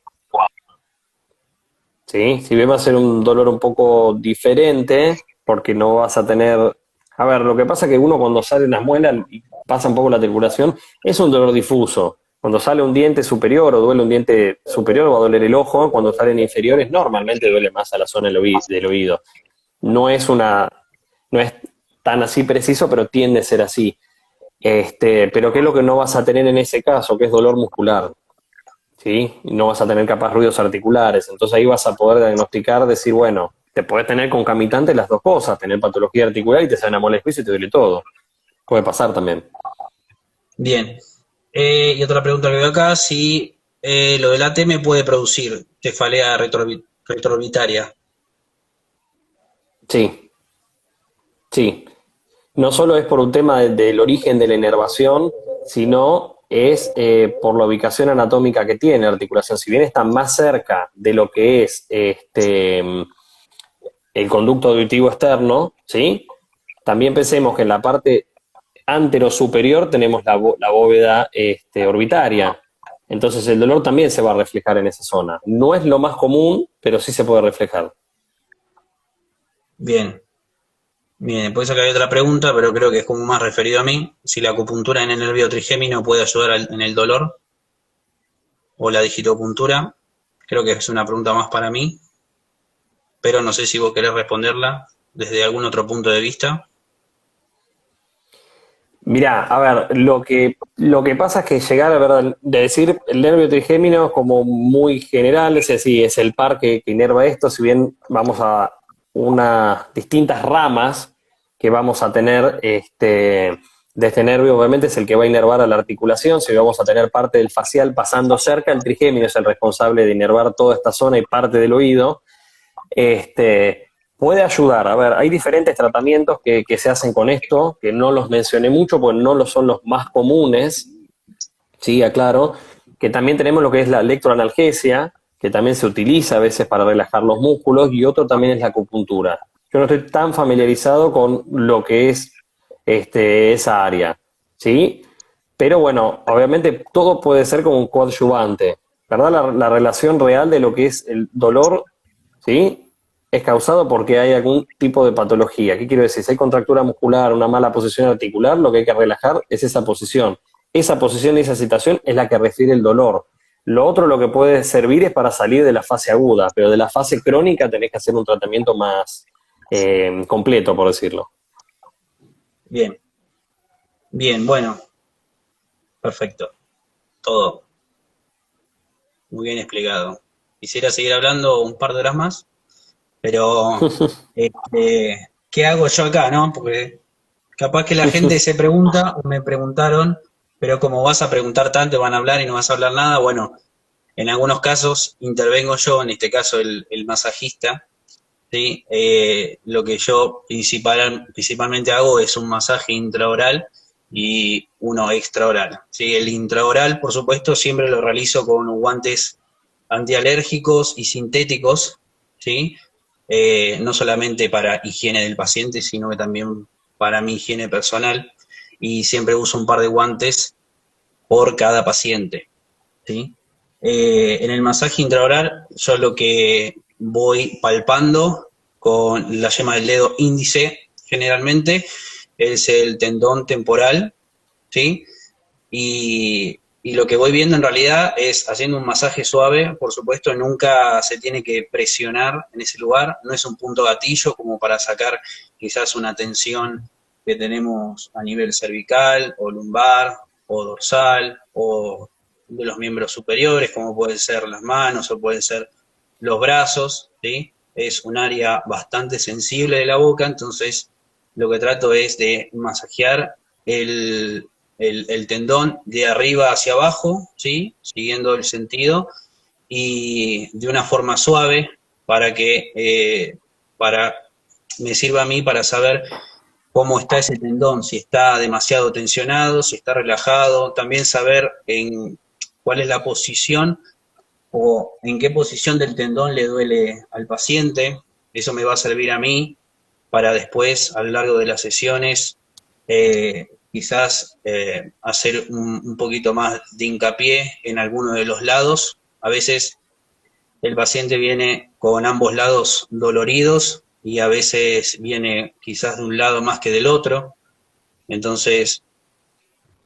¿Sí? Si bien va a ser un dolor un poco diferente, porque no vas a tener... A ver, lo que pasa es que uno cuando sale unas muelas y pasa un poco la articulación, es un dolor difuso. Cuando sale un diente superior o duele un diente superior va a doler el ojo, cuando salen inferiores normalmente duele más a la zona del oído. No es no es tan así preciso, pero tiende a ser así. Pero ¿qué es lo que no vas a tener en ese caso? Que es dolor muscular. ¿Sí? Y no vas a tener capaz ruidos articulares. Entonces ahí vas a poder diagnosticar, decir, bueno, te puedes tener concomitante las dos cosas, tener patología articular y te sale una muela de juicio y te duele todo. Puede pasar también. Bien. Y otra pregunta que veo acá, si lo del ATM puede producir cefalea retroorbitaria. Sí, sí. No solo es por un tema del origen de la inervación, sino es por la ubicación anatómica que tiene la articulación. Si bien está más cerca de lo que es el conducto auditivo externo, ¿sí? También pensemos que en la parte anterosuperior tenemos la bóveda orbitaria. Entonces el dolor también se va a reflejar en esa zona. No es lo más común, pero sí se puede reflejar. Bien. Bien, después acá hay otra pregunta, pero creo que es como más referido a mí. Si la acupuntura en el nervio trigémino puede ayudar en el dolor o la digitopuntura. Creo que es una pregunta más para mí, pero no sé si vos querés responderla desde algún otro punto de vista. Mirá, a ver, lo que pasa es que llegar a ver, de decir el nervio trigémino es como muy general, es decir, es el par que inerva esto, si bien vamos a unas distintas ramas que vamos a tener de este nervio, obviamente es el que va a inervar a la articulación, si vamos a tener parte del facial pasando cerca, el trigémino es el responsable de inervar toda esta zona y parte del oído. Puede ayudar. A ver, hay diferentes tratamientos que se hacen con esto, que no los mencioné mucho porque no los son los más comunes, sí, aclaro, que también tenemos lo que es la electroanalgesia, que también se utiliza a veces para relajar los músculos, y otro también es la acupuntura. Yo no estoy tan familiarizado con lo que es esa área, ¿sí? Pero bueno, obviamente todo puede ser como un coadyuvante, ¿verdad? La relación real de lo que es el dolor, ¿sí? Es causado porque hay algún tipo de patología. ¿Qué quiero decir? Si hay contractura muscular, una mala posición articular, lo que hay que relajar es esa posición. Esa posición y esa situación es la que refiere el dolor. Lo otro lo que puede servir es para salir de la fase aguda, pero de la fase crónica tenés que hacer un tratamiento más completo, por decirlo. Bien, bien, bueno, perfecto. Todo muy bien explicado. Quisiera seguir hablando un par de horas más, Pero, ¿qué hago yo acá, no? Porque capaz que la gente se pregunta, o me preguntaron, pero como vas a preguntar tanto, van a hablar y no vas a hablar nada, bueno, en algunos casos intervengo yo, en este caso el masajista, ¿sí? Lo que yo principalmente hago es un masaje intraoral y uno extraoral, ¿sí? El intraoral, por supuesto, siempre lo realizo con guantes antialérgicos y sintéticos, ¿sí? No solamente para higiene del paciente, sino que también para mi higiene personal, y siempre uso un par de guantes por cada paciente, ¿sí? En el masaje intraoral, yo lo que voy palpando con la yema del dedo índice, generalmente, es el tendón temporal, ¿sí? Y lo que voy viendo en realidad es haciendo un masaje suave, por supuesto, nunca se tiene que presionar en ese lugar, no es un punto gatillo como para sacar quizás una tensión que tenemos a nivel cervical o lumbar o dorsal o de los miembros superiores, como pueden ser las manos o pueden ser los brazos, ¿sí? Es un área bastante sensible de la boca, entonces lo que trato es de masajear el tendón de arriba hacia abajo, ¿sí? Siguiendo el sentido, y de una forma suave para que para, me sirva a mí para saber cómo está ese tendón, si está demasiado tensionado, si está relajado, también saber en cuál es la posición o en qué posición del tendón le duele al paciente. Eso me va a servir a mí para después, a lo largo de las sesiones, quizás hacer un poquito más de hincapié en alguno de los lados. A veces el paciente viene con ambos lados doloridos y a veces viene quizás de un lado más que del otro. Entonces,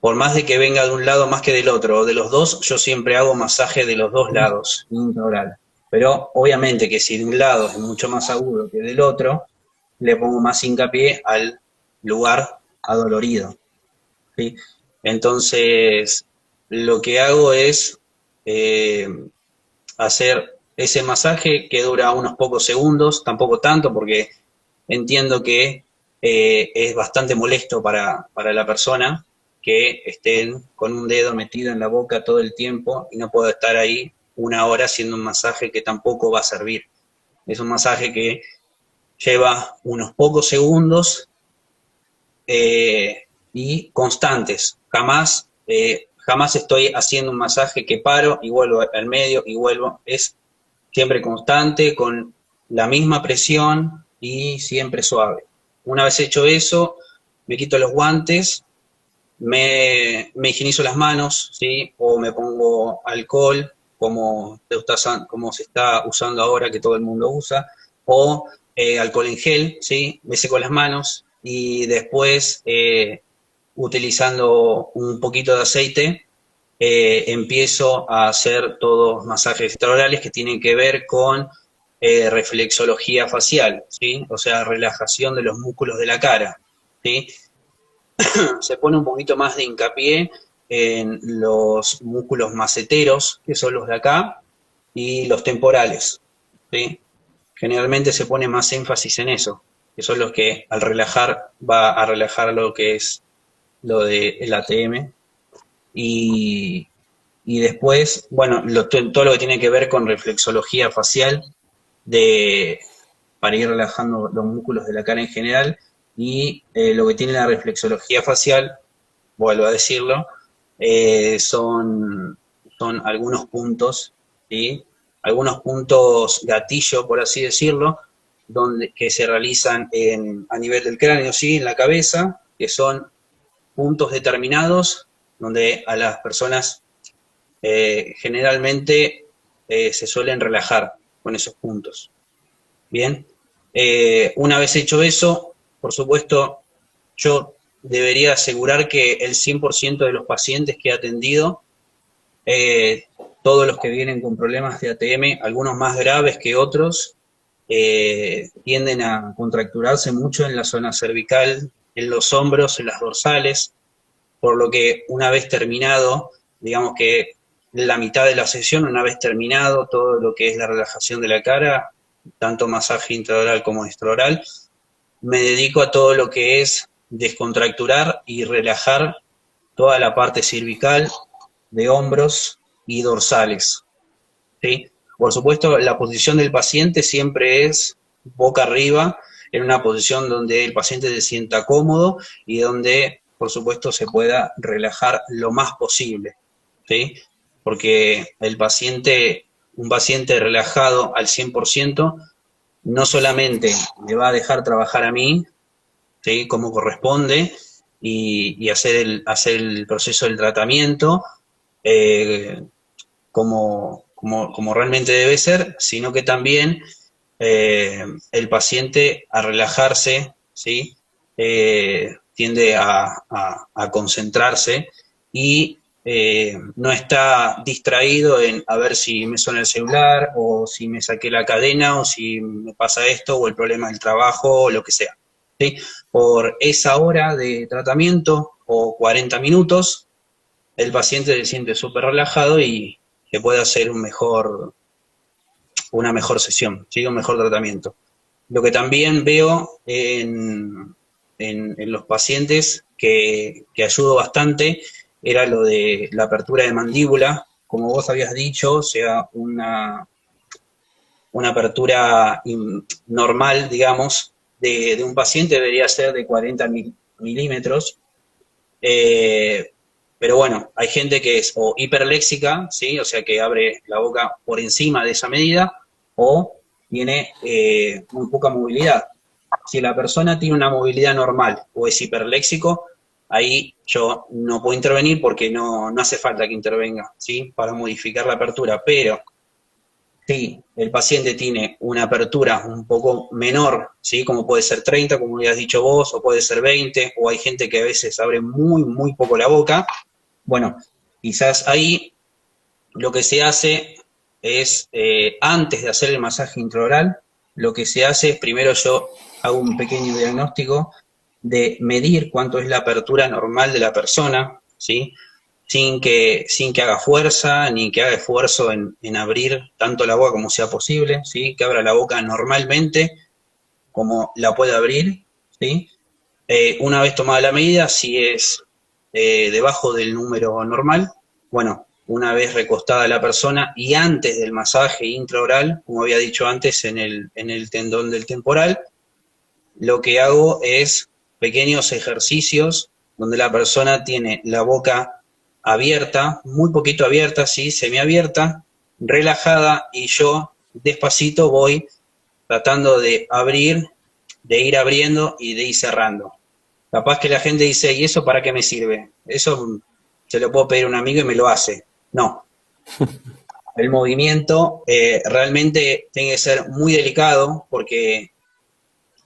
por más de que venga de un lado más que del otro o de los dos, yo siempre hago masaje de los dos lados, intraoral. Pero obviamente que si de un lado es mucho más agudo que del otro, le pongo más hincapié al lugar adolorido, ¿sí? Entonces, lo que hago es eh, hacer ese masaje que dura unos pocos segundos, tampoco tanto, porque entiendo que es bastante molesto para la persona que estén con un dedo metido en la boca todo el tiempo y no puedo estar ahí una hora haciendo un masaje que tampoco va a servir. Es un masaje que lleva unos pocos segundos y constantes. Jamás estoy haciendo un masaje que paro y vuelvo al medio y vuelvo. Es siempre constante, con la misma presión y siempre suave. Una vez hecho eso, me quito los guantes, me higienizo las manos, ¿sí? O me pongo alcohol, como se está usando ahora, que todo el mundo usa, o alcohol en gel, ¿sí? Me seco las manos y después, utilizando un poquito de aceite, empiezo a hacer todos masajes extraorales que tienen que ver con reflexología facial, ¿sí? O sea, relajación de los músculos de la cara, ¿sí? Se pone un poquito más de hincapié en los músculos maceteros, que son los de acá, y los temporales, ¿sí? Generalmente se pone más énfasis en eso, que son los que al relajar va a relajar lo que es lo del ATM. Y, y después, bueno, todo lo que tiene que ver con reflexología facial, de, para ir relajando los músculos de la cara en general, y lo que tiene la reflexología facial, vuelvo a decirlo, son algunos puntos, ¿sí? Algunos puntos gatillo, por así decirlo, que se realizan a nivel del cráneo, ¿sí? En la cabeza, que son puntos determinados donde a las personas generalmente se suelen relajar con esos puntos. Bien, una vez hecho eso, por supuesto, yo debería asegurar que el 100% de los pacientes que he atendido, eh, todos los que vienen con problemas de ATM, algunos más graves que otros, tienden a contracturarse mucho en la zona cervical, en los hombros, en las dorsales, por lo que una vez terminado, digamos que la mitad de la sesión, una vez terminado todo lo que es la relajación de la cara, tanto masaje intraoral como extraoral, me dedico a todo lo que es descontracturar y relajar toda la parte cervical, de hombros y dorsales, ¿sí? Por supuesto, la posición del paciente siempre es boca arriba, en una posición donde el paciente se sienta cómodo y donde, por supuesto, se pueda relajar lo más posible, ¿sí? Porque un paciente relajado al 100%, no solamente me va a dejar trabajar a mí, ¿sí? Como corresponde, y hacer el proceso del tratamiento, eh, como realmente debe ser, sino que también el paciente a relajarse, ¿sí? Tiende a concentrarse y no está distraído en a ver si me suena el celular o si me saqué la cadena o si me pasa esto o el problema del trabajo o lo que sea, ¿sí? Por esa hora de tratamiento o 40 minutos, el paciente se siente súper relajado y se puede hacer una mejor sesión, ¿sí? Un mejor tratamiento. Lo que también veo en los pacientes que ayudó bastante era lo de la apertura de mandíbula, como vos habías dicho, o sea, una apertura normal, digamos, de un paciente debería ser de 40 milímetros, eh, pero bueno, hay gente que es o hiperléxica, ¿sí? O sea, que abre la boca por encima de esa medida, o tiene muy poca movilidad. Si la persona tiene una movilidad normal o es hiperléxico, ahí yo no puedo intervenir porque no hace falta que intervenga, ¿sí? Para modificar la apertura. Pero si el paciente tiene una apertura un poco menor, ¿sí? Como puede ser 30, como habías dicho vos, o puede ser 20, o hay gente que a veces abre muy, muy poco la boca, bueno, quizás ahí lo que se hace es, antes de hacer el masaje intraoral, lo que se hace es primero yo hago un pequeño diagnóstico de medir cuánto es la apertura normal de la persona, ¿sí? Sin que haga fuerza ni que haga esfuerzo en abrir tanto la boca como sea posible, ¿sí? Que abra la boca normalmente como la puede abrir, ¿sí? Una vez tomada la medida, si es debajo del número normal, bueno, una vez recostada la persona y antes del masaje intraoral, como había dicho antes, en el tendón del temporal, lo que hago es pequeños ejercicios donde la persona tiene la boca abierta, muy poquito abierta, sí, semiabierta, relajada, y yo despacito voy tratando de abrir, de ir abriendo y de ir cerrando. Capaz que la gente dice, ¿y eso para qué me sirve? Eso se lo puedo pedir a un amigo y me lo hace. No, el movimiento realmente tiene que ser muy delicado porque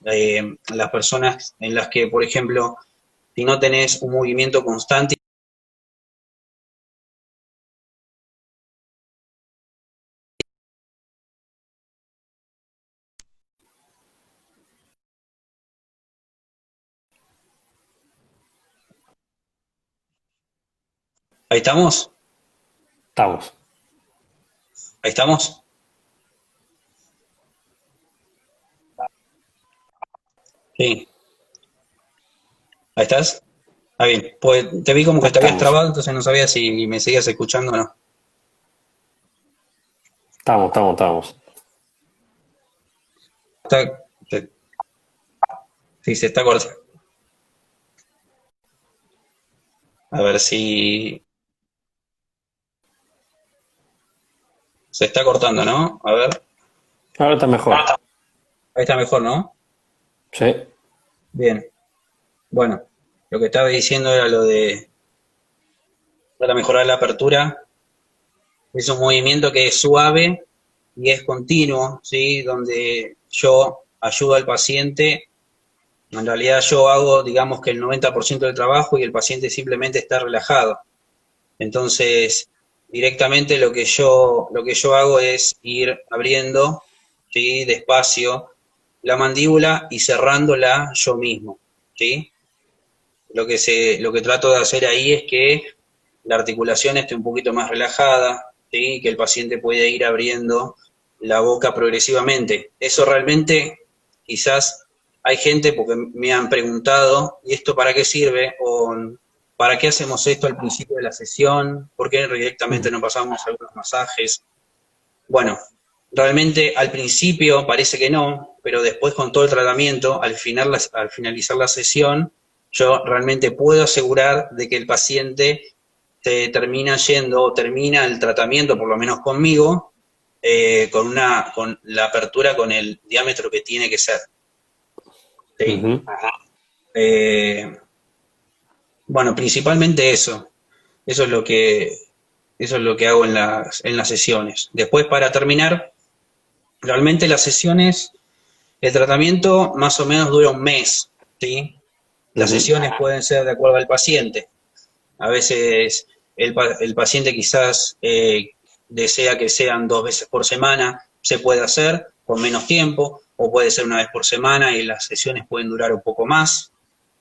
las personas en las que, por ejemplo, si no tenés un movimiento constante. Ahí estamos, Estamos. ahí estamos. Sí, ahí estás. Está bien, pues te vi como que te habías Estamos. trabado, entonces no sabía si me seguías escuchando o no. Estamos. Está, sí, se está cortando. A ver si se está cortando, ¿no? A ver. Ahora está mejor. Ahí está mejor, ¿no? Sí. Bien. Bueno, lo que estaba diciendo era lo de para mejorar la apertura. Es un movimiento que es suave y es continuo, ¿sí? Donde yo ayudo al paciente. En realidad yo hago, digamos que el 90% del trabajo y el paciente simplemente está relajado. Entonces, directamente lo que yo hago es ir abriendo, ¿sí? Despacio la mandíbula y cerrándola yo mismo, ¿sí? Lo que trato de hacer ahí es que la articulación esté un poquito más relajada, ¿sí? Que el paciente pueda ir abriendo la boca progresivamente. Eso realmente, quizás hay gente, porque me han preguntado, ¿y esto para qué sirve? O ¿para qué hacemos esto al principio de la sesión? ¿Por qué directamente no pasamos algunos masajes? Bueno, realmente al principio parece que no, pero después con todo el tratamiento, al finalizar la sesión, yo realmente puedo asegurar de que el paciente se termina yendo o termina el tratamiento, por lo menos conmigo, con la apertura con el diámetro que tiene que ser. ¿Sí? Ujú. Bueno, principalmente eso. Eso es lo que, eso es lo que hago en las sesiones. Después, para terminar, realmente las sesiones, el tratamiento más o menos dura un mes, ¿sí? Las sesiones pueden ser de acuerdo al paciente. A veces el paciente quizás desea que sean 2 veces por semana, se puede hacer con menos tiempo, o puede ser una vez por semana y las sesiones pueden durar un poco más.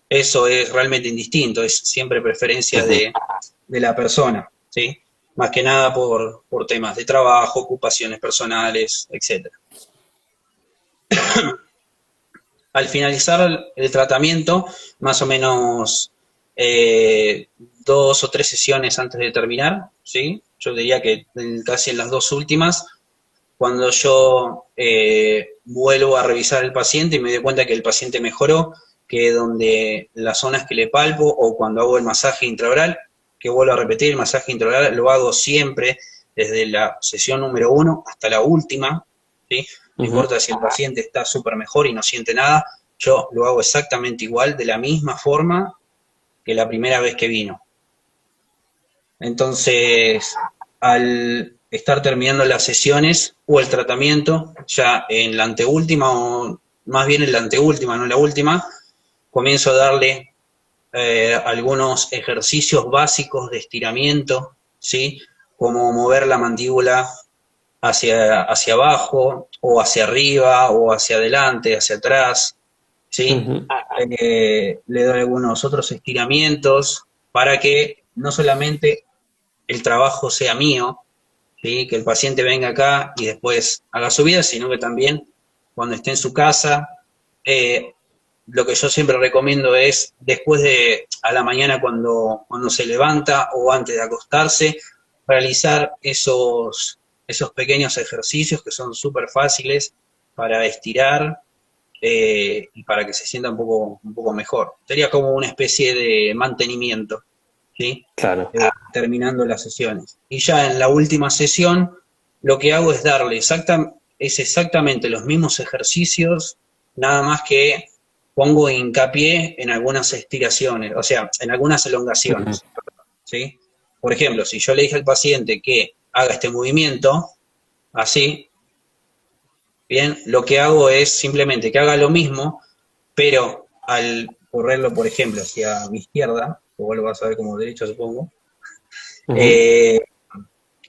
Eso es realmente indistinto, es siempre preferencia de la persona, ¿sí? Más que nada por temas de trabajo, ocupaciones personales, etcétera. Al finalizar el tratamiento, más o menos 2 o 3 sesiones antes de terminar, ¿sí? Yo diría que casi en las 2 últimas, cuando yo vuelvo a revisar el paciente y me doy cuenta que el paciente mejoró, que donde las zonas que le palpo o cuando hago el masaje intraoral, que vuelvo a repetir, el masaje intraoral lo hago siempre desde la sesión número 1 hasta la última, ¿sí? No importa si el paciente está súper mejor y no siente nada, yo lo hago exactamente igual, de la misma forma que la primera vez que vino. Entonces, al estar terminando las sesiones o el tratamiento, ya en la anteúltima, o más bien en la anteúltima, no la última, comienzo a darle algunos ejercicios básicos de estiramiento, ¿sí? Como mover la mandíbula hacia abajo, o hacia arriba, o hacia adelante, hacia atrás, ¿sí? Le doy algunos otros estiramientos para que no solamente el trabajo sea mío, ¿sí? Que el paciente venga acá y después haga su vida, sino que también cuando esté en su casa, lo que yo siempre recomiendo es después a la mañana cuando se levanta o antes de acostarse, realizar esos pequeños ejercicios que son súper fáciles para estirar y para que se sienta un poco mejor. Sería como una especie de mantenimiento, ¿sí? Claro. Terminando las sesiones. Y ya en la última sesión, lo que hago es darle exactamente los mismos ejercicios, nada más que pongo hincapié en algunas estiraciones, o sea, en algunas elongaciones, ¿sí? Por ejemplo, si yo le dije al paciente que haga este movimiento, así, bien, lo que hago es simplemente que haga lo mismo, pero al correrlo, por ejemplo, hacia mi izquierda, o vos lo vas a ver como derecho, supongo,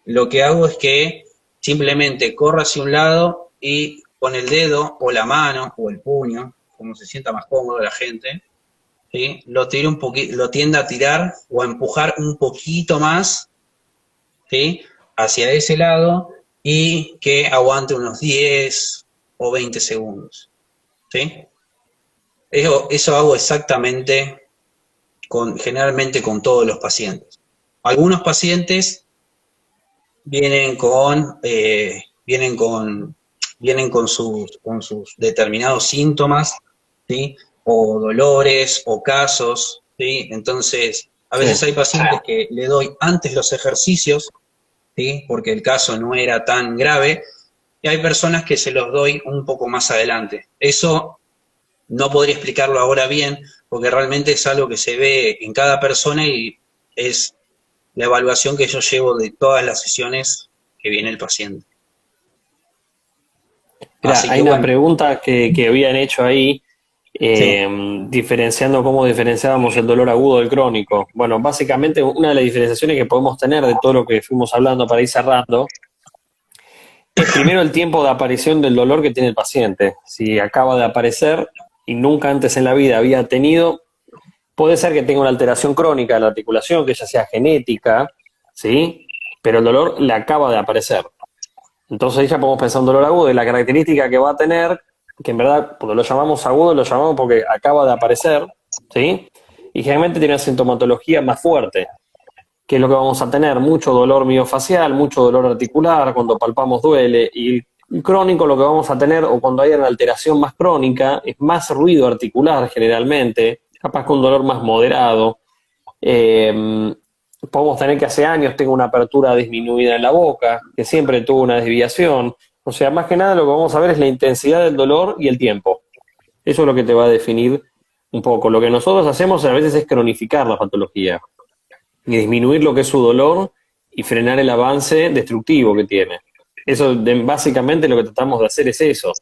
lo que hago es que simplemente corro hacia un lado y con el dedo, o la mano, o el puño, como se sienta más cómodo la gente, ¿sí? Lo tiende a tirar o a empujar un poquito más, ¿sí? Hacia ese lado, y que aguante unos 10 o 20 segundos, ¿sí? Eso hago exactamente generalmente con todos los pacientes. Algunos pacientes vienen con sus determinados síntomas, ¿sí? O dolores o casos, ¿sí? Entonces, a veces hay pacientes que le doy antes los ejercicios, ¿sí? Porque el caso no era tan grave, y hay personas que se los doy un poco más adelante. Eso no podría explicarlo ahora bien, porque realmente es algo que se ve en cada persona y es la evaluación que yo llevo de todas las sesiones que viene el paciente. Mira, hay una pregunta que habían hecho ahí, Sí. diferenciando cómo diferenciábamos el dolor agudo del crónico. Bueno, básicamente una de las diferenciaciones que podemos tener de todo lo que fuimos hablando para ir cerrando es primero el tiempo de aparición del dolor que tiene el paciente. Si acaba de aparecer y nunca antes en la vida había tenido, puede ser que tenga una alteración crónica de la articulación, que ya sea genética, ¿sí? Pero el dolor le acaba de aparecer. Entonces ahí ya podemos pensar un dolor agudo y la característica que va a tener, que en verdad, cuando lo llamamos agudo, lo llamamos porque acaba de aparecer, ¿sí? Y generalmente tiene una sintomatología más fuerte, que es lo que vamos a tener, mucho dolor miofacial, mucho dolor articular, cuando palpamos duele, y crónico lo que vamos a tener, o cuando hay una alteración más crónica, es más ruido articular generalmente, capaz que un dolor más moderado. Podemos tener que hace años tengo una apertura disminuida en la boca, que siempre tuvo una desviación. O sea, más que nada lo que vamos a ver es la intensidad del dolor y el tiempo. Eso es lo que te va a definir un poco. Lo que nosotros hacemos a veces es cronificar la patología y disminuir lo que es su dolor y frenar el avance destructivo que tiene. Eso, básicamente lo que tratamos de hacer es eso.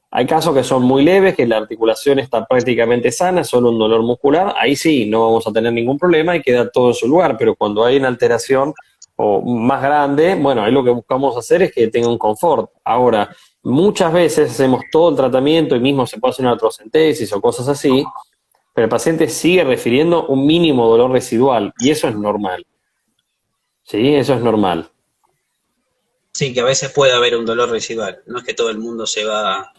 Hay casos que son muy leves, que la articulación está prácticamente sana, es solo un dolor muscular, ahí sí, no vamos a tener ningún problema y queda todo en su lugar, pero cuando hay una alteración o más grande, bueno, ahí lo que buscamos hacer es que tenga un confort. Ahora, muchas veces hacemos todo el tratamiento y mismo se puede hacer una artrocentesis o cosas así, pero el paciente sigue refiriendo un mínimo dolor residual y eso es normal. ¿Sí? Eso es normal. Sí, que a veces puede haber un dolor residual. No es que todo el mundo se va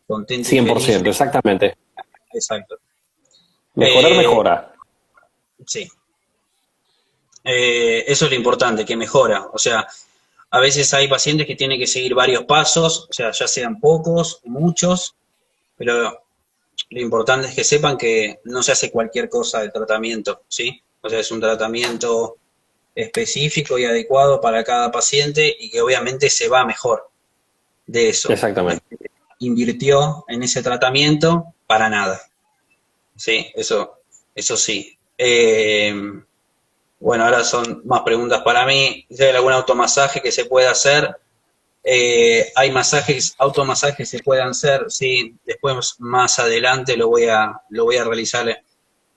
contento y feliz. 100%, exactamente. Exacto. Mejorar, mejora. Sí. Eso es lo importante, que mejora. O sea, a veces hay pacientes que tienen que seguir varios pasos, o sea, ya sean pocos, muchos, pero lo importante es que sepan que no se hace cualquier cosa del tratamiento, ¿sí? O sea, es un tratamiento específico y adecuado para cada paciente y que obviamente se va mejor de eso. Exactamente. Invirtió en ese tratamiento para nada. Sí, eso sí. Bueno, ahora son más preguntas para mí. ¿Hay algún automasaje que se pueda hacer? Hay automasajes que se puedan hacer, sí. Después, más adelante, lo voy a realizar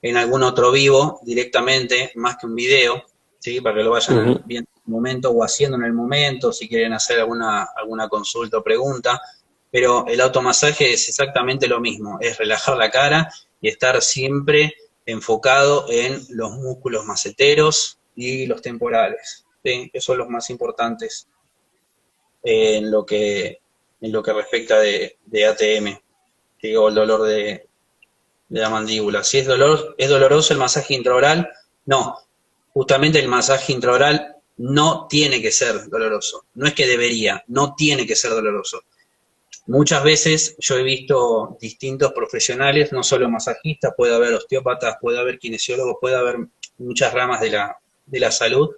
en algún otro vivo directamente, más que un video, ¿sí? Para que lo vayan viendo en el momento o haciendo en el momento, si quieren hacer alguna consulta o pregunta. Pero el automasaje es exactamente lo mismo, es relajar la cara y estar siempre enfocado en los músculos maceteros y los temporales, ¿sí? Que son los más importantes en lo que respecta de ATM, ¿sí? O el dolor de la mandíbula. Si es doloroso el masaje intraoral, no. Justamente el masaje intraoral no tiene que ser doloroso. No es que debería, no tiene que ser doloroso. Muchas veces yo he visto distintos profesionales, no solo masajistas, puede haber osteópatas, puede haber kinesiólogos, puede haber muchas ramas de la salud,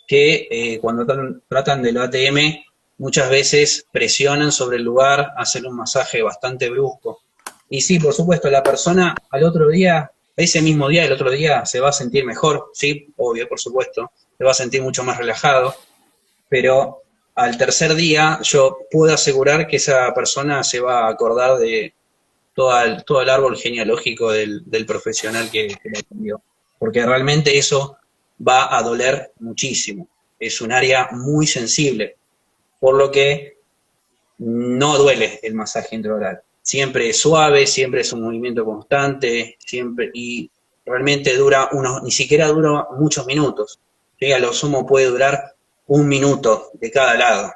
que cuando tratan del ATM muchas veces presionan sobre el lugar, hacen un masaje bastante brusco. Y sí, por supuesto, la persona al otro día, ese mismo día, el otro día, se va a sentir mejor, sí, obvio, por supuesto, se va a sentir mucho más relajado, pero al tercer día yo puedo asegurar que esa persona se va a acordar de todo el árbol genealógico del profesional que lo atendió, porque realmente eso va a doler muchísimo, es un área muy sensible, por lo que no duele el masaje intraoral. Siempre es suave, siempre es un movimiento constante, siempre, y realmente ni siquiera dura muchos minutos. ¿Sí? A lo sumo puede durar 1 minuto de cada lado.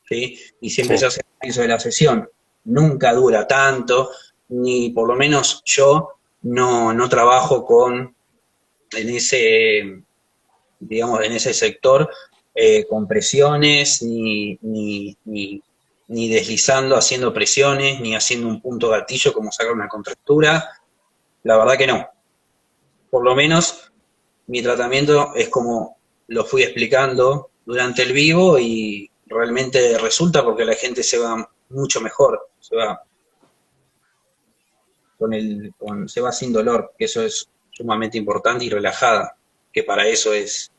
¿Sí? Y siempre se hace el inicio de la sesión. Nunca dura tanto, ni por lo menos yo no trabajo en ese sector, con presiones, ni deslizando, haciendo presiones, ni haciendo un punto gatillo como sacar una contractura. La verdad que no. Por lo menos mi tratamiento es como lo fui explicando durante el vivo y realmente resulta porque la gente se va mucho mejor, se va se va sin dolor, que eso es sumamente importante, y relajada, que para eso es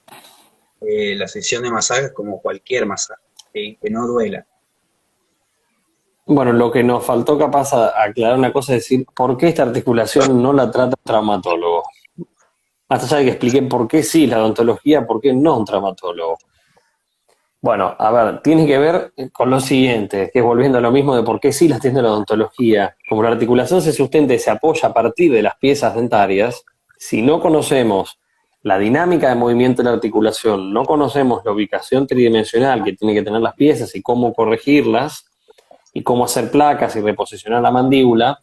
la sesión de masaje como cualquier masaje, ¿sí? Que no duela. Bueno, lo que nos faltó capaz aclarar una cosa es decir, ¿por qué esta articulación no la trata un traumatólogo? Más allá de que expliqué por qué sí la odontología, por qué no un traumatólogo. Bueno, a ver, tiene que ver con lo siguiente, que es volviendo a lo mismo de por qué sí la atiende la odontología. Como la articulación se sustenta y se apoya a partir de las piezas dentarias, si no conocemos la dinámica de movimiento de la articulación, no conocemos la ubicación tridimensional que tienen que tener las piezas y cómo corregirlas, y cómo hacer placas y reposicionar la mandíbula,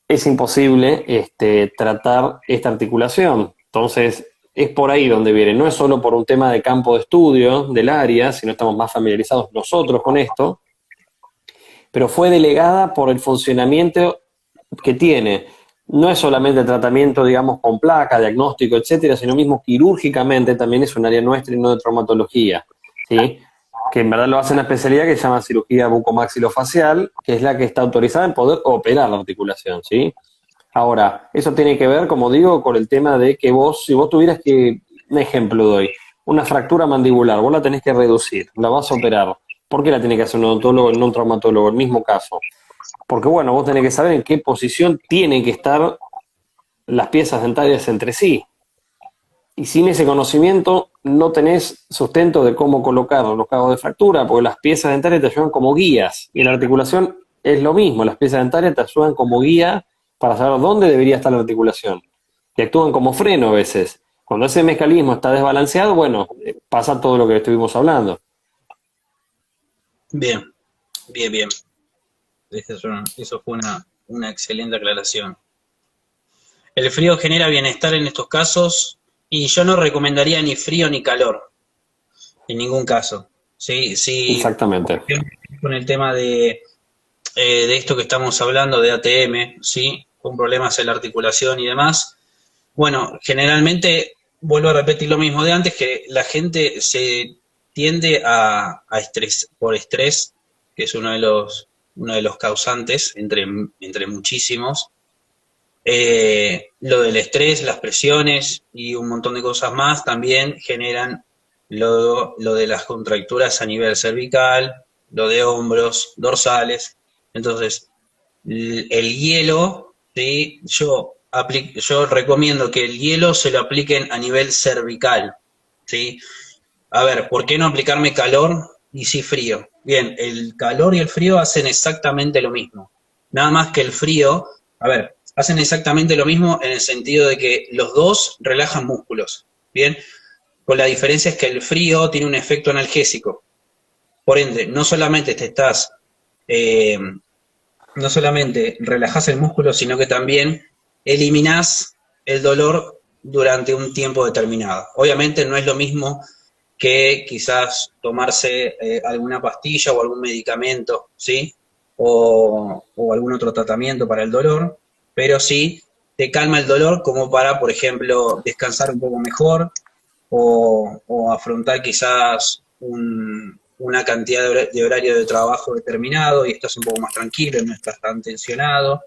es imposible tratar esta articulación. Entonces, es por ahí donde viene. No es solo por un tema de campo de estudio del área, sino estamos más familiarizados nosotros con esto, pero fue delegada por el funcionamiento que tiene. No es solamente tratamiento, digamos, con placa, diagnóstico, etcétera, sino mismo quirúrgicamente también es un área nuestra y no de traumatología, ¿sí? Que en verdad lo hace una especialidad que se llama cirugía bucomaxilofacial, que es la que está autorizada en poder operar la articulación, ¿sí? Ahora, eso tiene que ver, como digo, con el tema de que vos, si vos tuvieras que, un ejemplo doy, una fractura mandibular, vos la tenés que reducir, la vas a operar. ¿Por qué la tiene que hacer un odontólogo y no un traumatólogo? El mismo caso. Porque, bueno, vos tenés que saber en qué posición tienen que estar las piezas dentarias entre sí. Y sin ese conocimiento no tenés sustento de cómo colocar los cabos de fractura, porque las piezas dentarias te ayudan como guías. Y en la articulación es lo mismo, las piezas dentarias te ayudan como guía para saber dónde debería estar la articulación. Y actúan como freno a veces. Cuando ese mecanismo está desbalanceado, bueno, pasa todo lo que estuvimos hablando. Bien, bien, bien. Eso fue una excelente aclaración. El frío genera bienestar en estos casos y yo no recomendaría ni frío ni calor, en ningún caso. Sí, sí, Exactamente. con el tema de esto que estamos hablando de ATM, ¿sí? Con problemas en la articulación y demás. Bueno, generalmente, vuelvo a repetir lo mismo de antes, que la gente se tiende a estrés, por estrés, que es uno de los causantes, entre muchísimos. Lo del estrés, las presiones y un montón de cosas más también generan lo de las contracturas a nivel cervical, lo de hombros, dorsales. Entonces, el hielo, ¿sí? Yo recomiendo que el hielo se lo apliquen a nivel cervical, ¿sí? A ver, ¿por qué no aplicarme calor y sí frío? Bien, el calor y el frío hacen exactamente lo mismo. Nada más que el frío, a ver, hacen exactamente lo mismo en el sentido de que los dos relajan músculos, ¿bien? Con la diferencia es que el frío tiene un efecto analgésico. Por ende, eh, no solamente relajás el músculo, sino que también eliminás el dolor durante un tiempo determinado. Obviamente no es lo mismo que quizás tomarse alguna pastilla o algún medicamento, ¿sí? O algún otro tratamiento para el dolor, pero sí te calma el dolor como para, por ejemplo, descansar un poco mejor o afrontar quizás una cantidad de horario de trabajo determinado y estás un poco más tranquilo, no estás tan tensionado,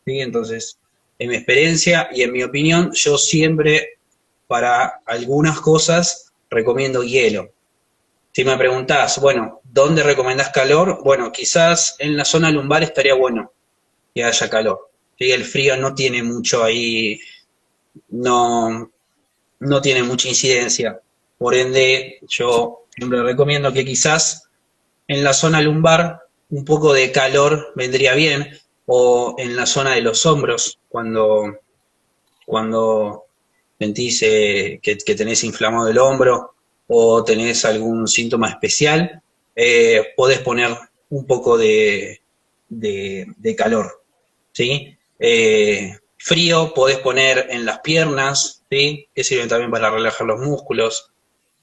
¿sí? Entonces, en mi experiencia y en mi opinión, yo siempre para algunas cosas recomiendo hielo. Si me preguntás, bueno, ¿dónde recomendás calor? Bueno, quizás en la zona lumbar estaría bueno que haya calor. ¿Sí? El frío no tiene mucho ahí, no, no tiene mucha incidencia. Por ende, yo siempre recomiendo que quizás en la zona lumbar un poco de calor vendría bien, o en la zona de los hombros, cuando sentís que tenés inflamado el hombro o tenés algún síntoma especial, podés poner un poco de calor, ¿sí? Frío podés poner en las piernas, ¿sí? Que sirven también para relajar los músculos.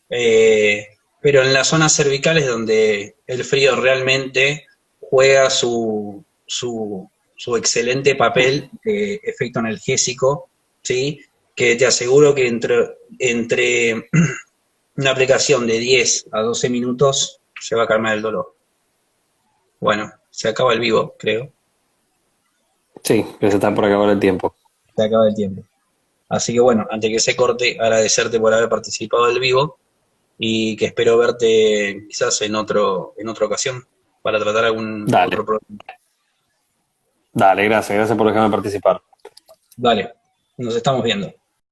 Pero en las zonas cervicales donde el frío realmente juega su excelente papel de efecto analgésico, ¿sí? Que te aseguro que entre una aplicación de 10 a 12 minutos se va a calmar el dolor. Bueno, se acaba el vivo, creo. Sí, que se está por acabar el tiempo. Se acaba el tiempo. Así que bueno, antes que se corte, agradecerte por haber participado del vivo y que espero verte quizás en otra ocasión para tratar algún Dale, otro problema. dale, gracias por dejarme participar. Dale, nos estamos viendo.